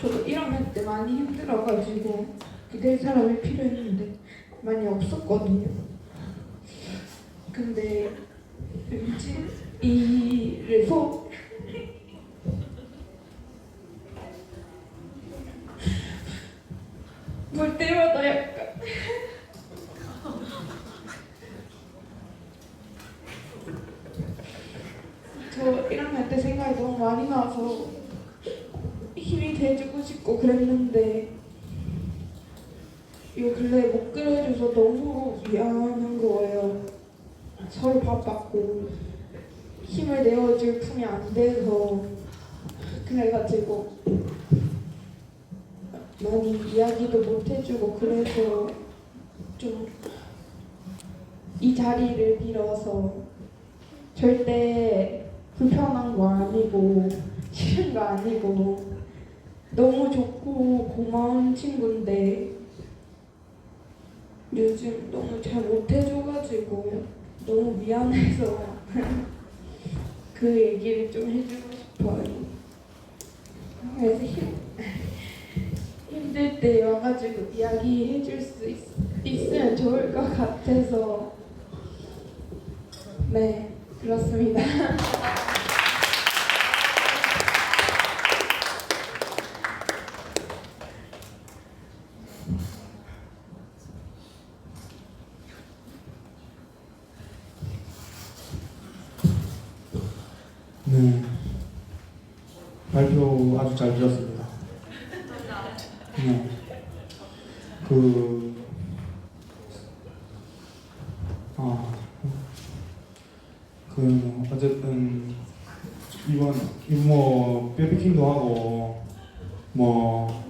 저도 1학년 때 많이 힘들어가지고 기댈 사람이 필요했는데 많이 없었거든요. 근데 민진이를 볼 때마다 약간 저 1학년 때 생각이 너무 많이 나서 힘이 돼주고 싶고 그랬는데 요 근래 못 그려줘서 너무 미안한 거예요. 서로 바빴고 힘을 내어줄 품이 안 돼서 그래가지고 많이 이야기도 못 해주고 그래서 좀 이 자리를 빌어서 절대 불편한 거 아니고 싫은 거 아니고 너무 좋고 고마운 친구인데 요즘 너무 잘 못해줘가지고 너무 미안해서 그 얘기를 좀 해주고 싶어요. 그래서 힘들 때 와가지고 이야기 해줄 수 있으면 좋을 것 같아서 네, 그렇습니다. 네, 발표 아주 잘 들었습니다. 네, 어쨌든 이번 뭐 뼈피킹도 하고 뭐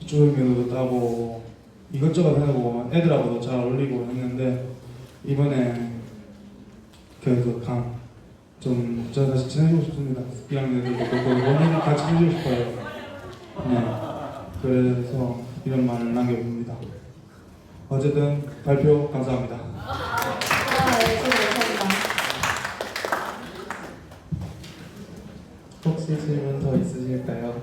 조형면도 따고 이것저것 해고 애들하고도 잘 어울리고 했는데 이번에 그래도 좀 제가 다시 지내고 싶습니다. 2학년들도 그렇고 원래는 같이 지내고 싶어요. 네, 그래서 이런 말을 남겨봅니다. 어쨌든 발표 감사합니다. 혹시 질문 더 있으실까요?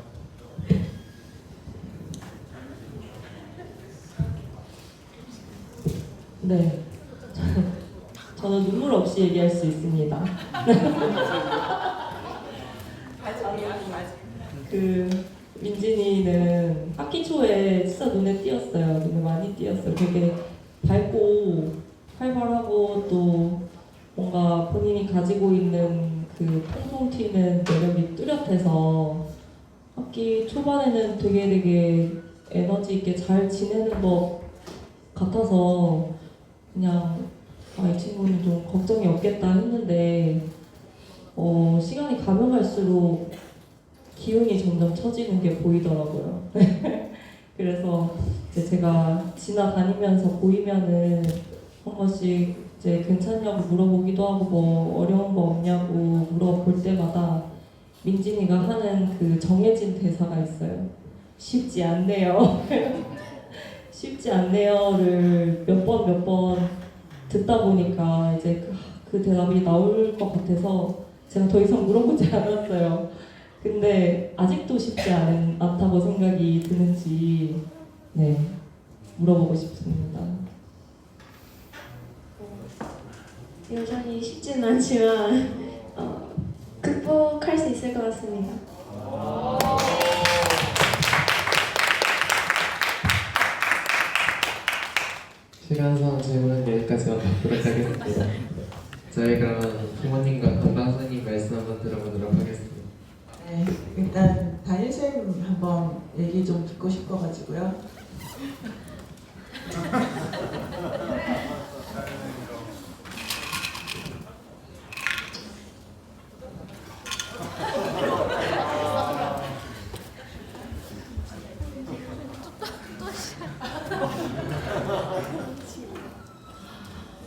네. 저는 눈물 없이 얘기할 수 있습니다. 민진이는 학기 초에 진짜 눈에 띄었어요. 눈에 많이 띄었어요. 되게 밝고 활발하고 또 뭔가 본인이 가지고 있는 그 통통 튀는 매력이 뚜렷해서 학기 초반에는 되게 에너지 있게 잘 지내는 것 같아서 그냥 이 친구는 좀 걱정이 없겠다 했는데 시간이 가면 갈수록 기운이 점점 처지는 게 보이더라고요. 그래서 이제 제가 지나다니면서 보이면은 한 번씩 이제 괜찮냐고 물어보기도 하고 뭐 어려운 거 없냐고 물어볼 때마다 민진이가 하는 그 정해진 대사가 있어요. 쉽지 않네요. 쉽지 않네요를 몇 번 듣다 보니까 이제 그 대답이 나올 것 같아서 제가 더 이상 물어보지 않았어요. 근데 아직도 쉽지 않다고 생각이 드는지 물어보고 싶습니다. 여전히 쉽지는 않지만 극복할 수 있을 것 같습니다. 시간상 질문은 여기까지만 받도록 하겠습니다. 저희 그러면 부모님과 건강 선생님 말씀 한번 들어보도록 하겠습니다. 네, 일단 담임쌤 한번 얘기 좀 듣고 싶어가지고요.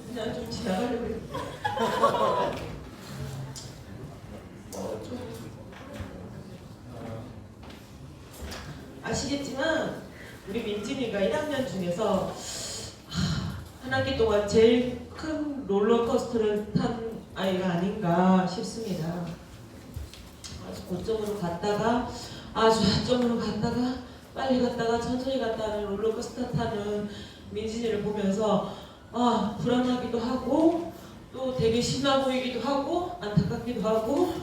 그냥 좀 지나가려고 아시겠지만 우리 민진이가 1학년 중에서 한 학기 동안 제일 큰 롤러코스터를 탄 아이가 아닌가 싶습니다. 아주 고점으로 갔다가 아주 하점으로 갔다가 빨리 갔다가 천천히 갔다는 롤러코스터 타는 민진이를 보면서 불안하기도 하고 또 되게 신나 보이기도 하고 안타깝기도 하고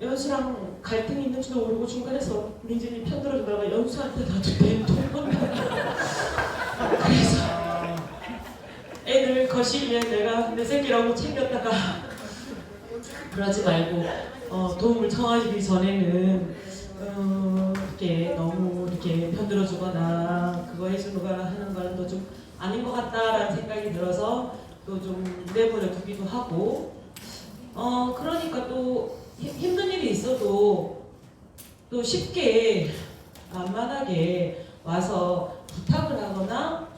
연수랑 갈등이 있는지도 모르고 중간에서 민진이 편들어주다가 연수한테 나도 된통 혼나. 그래서 애를 거실에 내가 내 새끼라고 챙겼다가 그러지 말고 도움을 청하기 전에는 이렇게 너무 이렇게 편들어주거나 그거 해주거나 하는 거는 또 좀 아닌 것 같다라는 생각이 들어서 또 좀 내버려 두기도 하고 그러니까 또 힘든 일이 있어도 또 쉽게 만만하게 와서 부탁을 하거나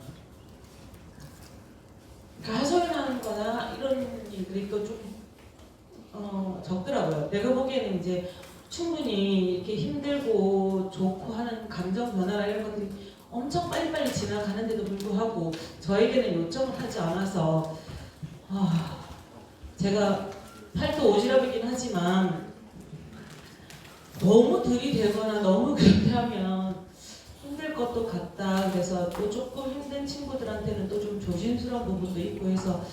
하소연하는 거나 이런 일들이 또 좀 적더라고요. 내가 보기에는 이제 충분히 이렇게 힘들고 좋고 하는 감정 변화나 이런 것들이 엄청 빨리빨리 지나가는데도 불구하고 저에게는 요청을 하지 않아서 제가 팔도 오지랖이긴 하지만 너무 들이대거나 너무 그렇게 하면 힘들 것도 같다. 그래서 또 조금 힘든 친구들한테는 또 좀 조심스러운 부분도 있고 해서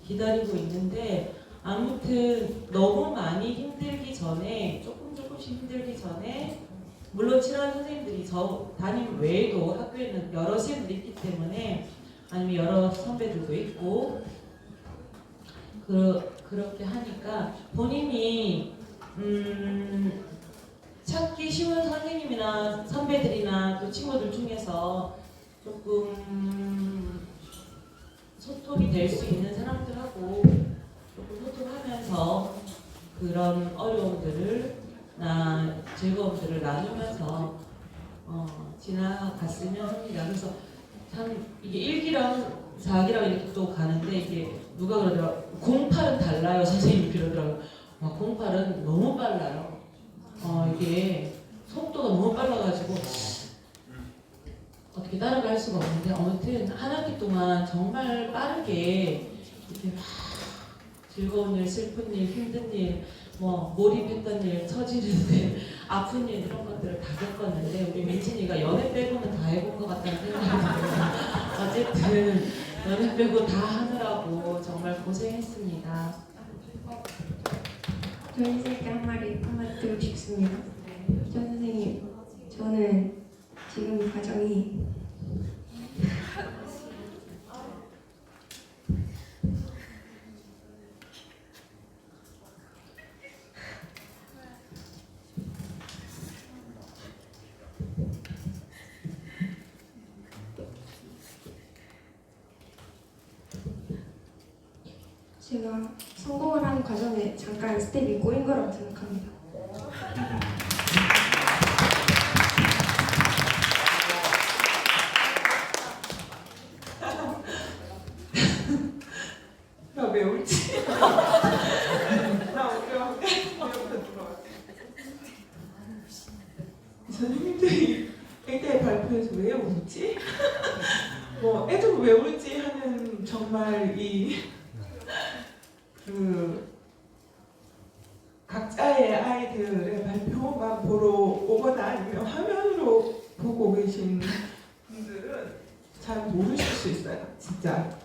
기다리고 있는데 아무튼 너무 많이 힘들기 전에 조금씩 힘들기 전에 물론 친한 선생님들이 저 담임 외에도 학교에는 여러 선생님들이 있기 때문에 아니면 여러 선배들도 있고 그렇게 하니까 본인이 찾기 쉬운 선생님이나 선배들이나 또 친구들 중에서 조금 소통이 될 수 있는 사람들하고 조금 소통하면서 그런 어려움들을 즐거움들을 나누면서 지나갔으면 합니다. 그래서 참 이게 1기랑 4기랑 이렇게 또 가는데 이게 누가 그러더라고요. 08은 달라요. 선생님이 그러더라고요. 08은 너무 빨라요. 이게 속도가 너무 빨라가지고 어떻게 따라갈 수가 없는데 아무튼 한 학기 동안 정말 빠르게 이렇게 막 즐거운 일, 슬픈 일, 힘든 일, 몰입했던 일, 처지는 일, 아픈 일 이런 것들을 다 겪었는데 우리 민진이가 연애 빼고는 다 해본 것 같다는 생각이 들어요. 어쨌든 연애 빼고 다 하느라고 정말 고생했습니다. 저희 새끼 한마디 듣고 싶습니다. 전 선생님, 저는 지금 과정이 제가 성공을 하는 과정에 잠깐 스텝이 꼬인 거라고 생각합니다. 나 왜 울지? 나 울려. 선생님들이 애들 발표해서 왜 울지? 애들 왜 울지 하는 정말 각자의 아이들의 발표만 보러 오거나 아니면 화면으로 보고 계신 분들은 잘 모르실 수 있어요. 진짜.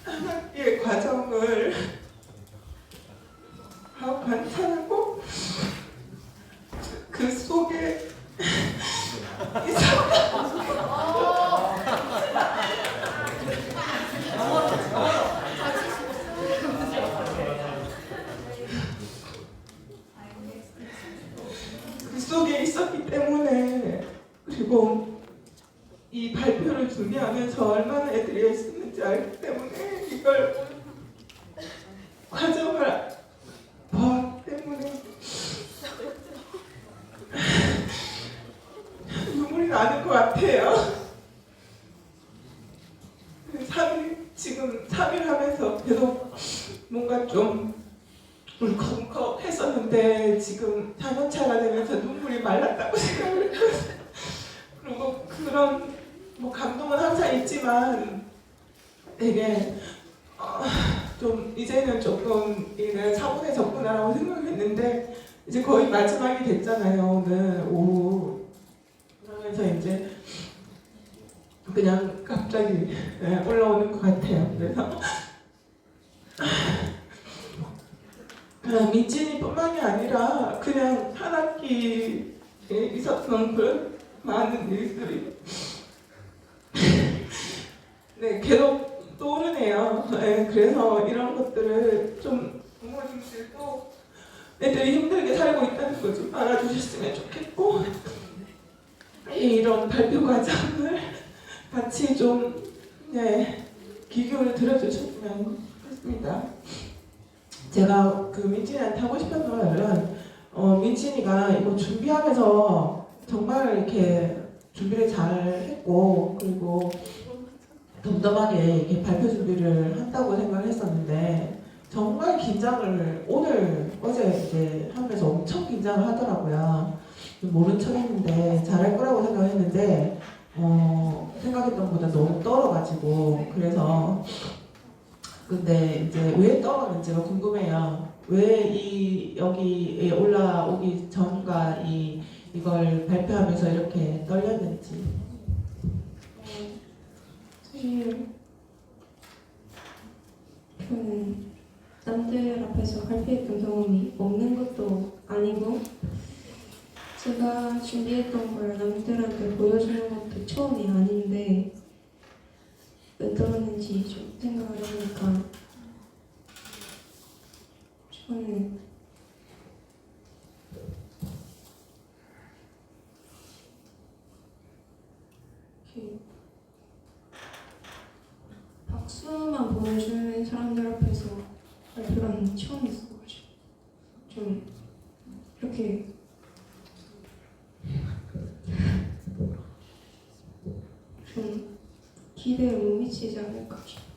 한 학기의 과정을 관찰하고 그 속에 그 속에 있었기 때문에, 그리고 이 발표를 준비하면서 얼마나 애들이 애쓰는지 알기 때문에, 이걸 과정을 봤기 때문에 눈물이 나는 것 같아요. 지금 3일 하면서 계속 뭔가 좀 울컥울컥 했었는데, 지금 4년차가 되면서 눈물이 말랐다고 생각을 했거든요. 그리고 그런 뭐 감동은 항상 있지만 되게 좀 이제는 조금 이게 차분해졌구나라고 생각했는데, 이제 거의 마지막이 됐잖아요, 오늘 오후. 그러면서 이제 그냥 갑자기 올라오는 것 같아요. 그래서 민진이뿐만이 아니라 그냥 한 학기에 있었던 그 많은 일들이 네, 계속 떠오르네요. 그래서 이런 것들을 좀 부모님들도 애들이 힘들게 살고 있다는 거 좀 알아주셨으면 좋겠고, 이런 발표 과정을 같이 좀 기교를 들어주셨으면 좋겠습니다. 제가 그 민진이한테 하고 싶었던 말은, 민진이가 이거 준비하면서 정말 이렇게 준비를 잘 했고, 그리고 덤덤하게 이렇게 발표 준비를 한다고 생각을 했었는데, 정말 긴장을 어제 이제 하면서 엄청 긴장을 하더라고요. 모른 척 했는데 잘할 거라고 생각했는데 생각했던 것보다 너무 떨어가지고, 그래서 근데 이제 왜 떨었는지가 궁금해요. 왜 여기에 올라오기 전과 이걸 발표하면서 이렇게 떨렸는지. 사실 저는 남들 앞에서 발표했던 경험이 없는 것도 아니고, 제가 준비했던 걸 남들한테 보여주는 것도 처음이 아닌데, 왜 떨었는지 좀 생각을 해보니까, 저는 이렇게 박수만 보여주는 사람들 앞에서 발표라는 처음 있어가지고 좀 이렇게 좀 기대에 못 미치지 않을까 싶어요.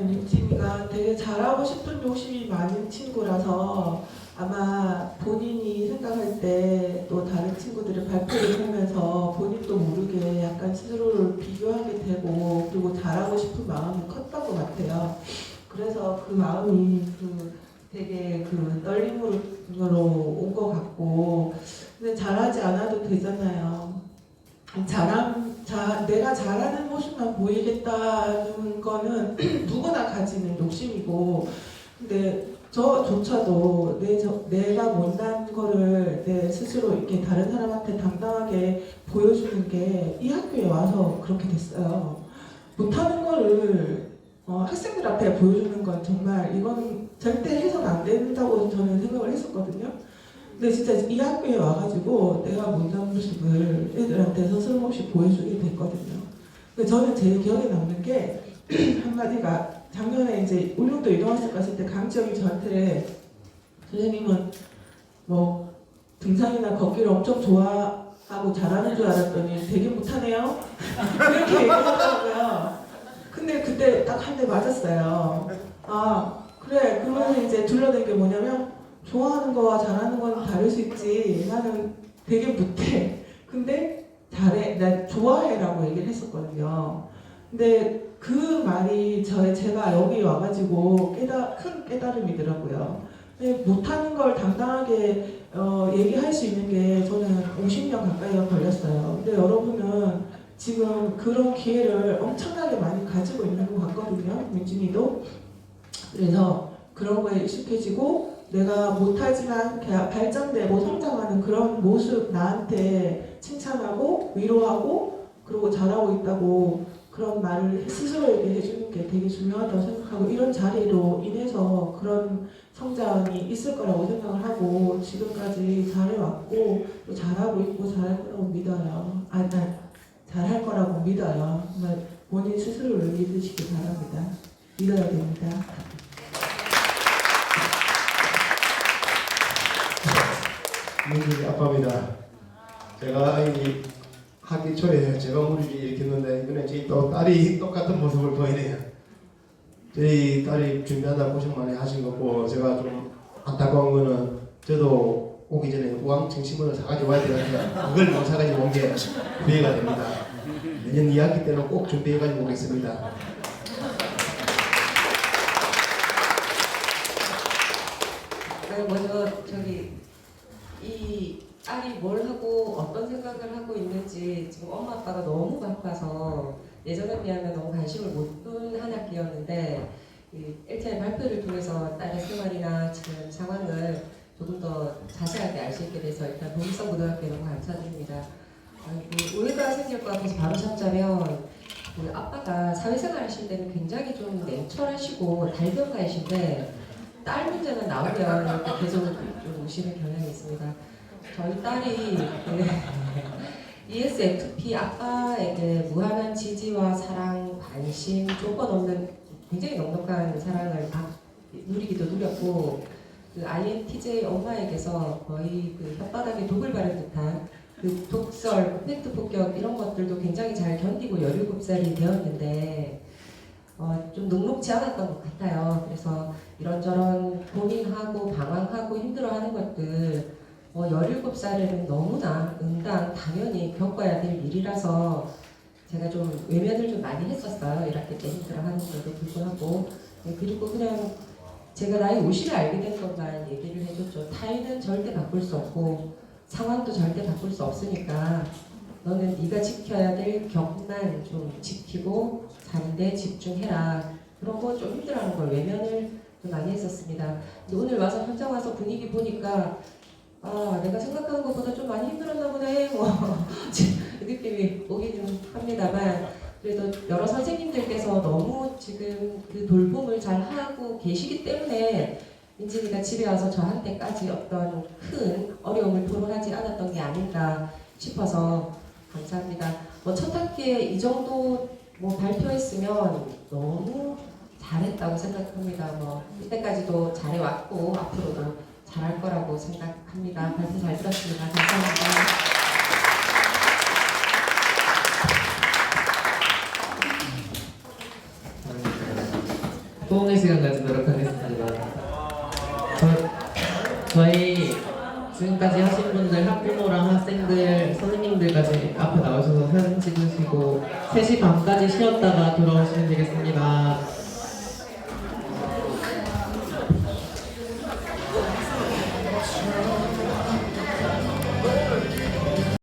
민진이가 되게 잘하고 싶은 욕심이 많은 친구라서 아마 본인이 생각할 때 또 다른 친구들의 발표를 하면서 본인도 모르게 약간 스스로를 비교하게 되고, 그리고 잘하고 싶은 마음이 컸던 것 같아요. 그래서 그 마음이 되게 떨림으로 온 것 같고, 근데 잘하지 않아도 되잖아요. 내가 잘하는 모습만 보이겠다는 거는 누구나 가지는 욕심이고, 근데 저조차도 내가 못난 거를 내 스스로 이렇게 다른 사람한테 당당하게 보여주는 게 이 학교에 와서 그렇게 됐어요. 못하는 거를 학생들 앞에 보여주는 건 정말 이건 절대 해서는 안 된다고 저는 생각을 했었거든요. 근데 진짜 이 학교에 와가지고 내가 못난 모습을 애들한테 서슴없이 보여주게 됐거든요. 근데 저는 제일 기억에 남는 게 한마디가, 작년에 이제 울릉도 이동학습 갔을 때 강지영이 저한테, 선생님은 뭐 등산이나 걷기를 엄청 좋아하고 잘하는 줄 알았더니 되게 못하네요. 이렇게 얘기하더라고요. 근데 그때 딱 한 대 맞았어요. 아 그래, 그러면 이제 둘러댄 게 뭐냐면, 좋아하는 거와 잘하는 건 다를 수 있지. 나는 되게 못해. 근데 잘해. 난 좋아해라고 얘기를 했었거든요. 근데 그 말이 제가 여기 와가지고 큰 깨달음이더라고요. 못하는 걸 당당하게 얘기할 수 있는 게 저는 50년 가까이가 걸렸어요. 근데 여러분은 지금 그런 기회를 엄청나게 많이 가지고 있는 것 같거든요. 민준이도. 그래서 그런 거에 익숙해지고 내가 못하지만 발전되고 성장하는 그런 모습 나한테 칭찬하고 위로하고 그리고 잘하고 있다고 그런 말을 스스로에게 해주는 게 되게 중요하다고 생각하고 이런 자리로 인해서 그런 성장이 있을 거라고 생각을 하고 지금까지 잘해왔고 또 잘하고 있고 잘할 거라고 믿어요. 잘할 거라고 믿어요. 정말 본인 스스로를 믿으시기 바랍니다. 믿어야 됩니다. 민준이 아빠입니다. 제가 이 학기 초에 제가 무리를 일으켰는데 이번에 저희 또 딸이 똑같은 모습을 보이네요. 저희 딸이 준비하다 고생 많이 하신 거고 제가 좀 안타까운 거는 저도 오기 전에 우왕 청심원을 사가지고 와야 되는데 그걸 못 사가지고 온 게 후회가 됩니다. 내년 2학기 때는 꼭 준비해가지고 오겠습니다. 네, 먼저 이 딸이 뭘 하고 어떤 생각을 하고 있는지 지금 엄마 아빠가 너무 바빠서 예전에 비하면 너무 관심을 못 둔 한 학기였는데 LTI 발표를 통해서 딸의 생활이나 지금 상황을 조금 더 자세하게 알 수 있게 돼서 일단 동일성 고등학교에 너무 감사드립니다. 오해가 생길 것 같아서 바로 잡자면 아빠가 사회생활 하실 때는 굉장히 좀 냉철하시고 달변가이신데 딸 문제만 나오면 이렇게 계속 좀 오시는 경향이 있습니다. 저희 딸이 ESFP 아빠에게 무한한 지지와 사랑, 관심, 조건 없는 굉장히 넉넉한 사랑을 누리기도 누렸고 그 INTJ 엄마에게서 거의 그 혓바닥에 독을 바른 듯한 그 독설, 팩트 폭격 이런 것들도 굉장히 잘 견디고 17살이 되었는데 좀 녹록지 않았던 것 같아요. 그래서 이런저런 고민하고 방황하고 힘들어하는 것들 17살에는 너무나 응당 당연히 겪어야 될 일이라서 제가 좀 외면을 좀 많이 했었어요. 1학기 때 힘들어하는 것도 불구하고. 그리고 그냥 제가 나의 오시를 알게 된 것만 얘기를 해줬죠. 타인은 절대 바꿀 수 없고 상황도 절대 바꿀 수 없으니까 너는 네가 지켜야 될 격만 좀 지키고 자는데 집중해라. 그런 거 좀 힘들어하는 걸 외면을 좀 많이 했었습니다. 근데 오늘 와서 현장 와서 분위기 보니까 내가 생각한 것보다 좀 많이 힘들었나 보네 느낌이 오기는 합니다만 그래도 여러 선생님들께서 너무 지금 그 돌봄을 잘 하고 계시기 때문에 민진이가 집에 와서 저한테까지 어떤 큰 어려움을 토로하지 않았던 게 아닌가 싶어서 감사합니다. 첫 학기에 이 정도 발표했으면 너무 잘했다고 생각합니다. 이때까지도 잘해왔고 앞으로도 잘할 거라고 생각합니다. 발표 잘 들었습니다. 감사합니다. 포옹의 시간 가지도록 하겠습니다. 저희 지금까지 하신 분들 학부모랑 학생들, 선생님들까지 앞에 나오셔서 사진 찍으시고 3시 반까지 쉬었다가 돌아오시면 되겠습니다.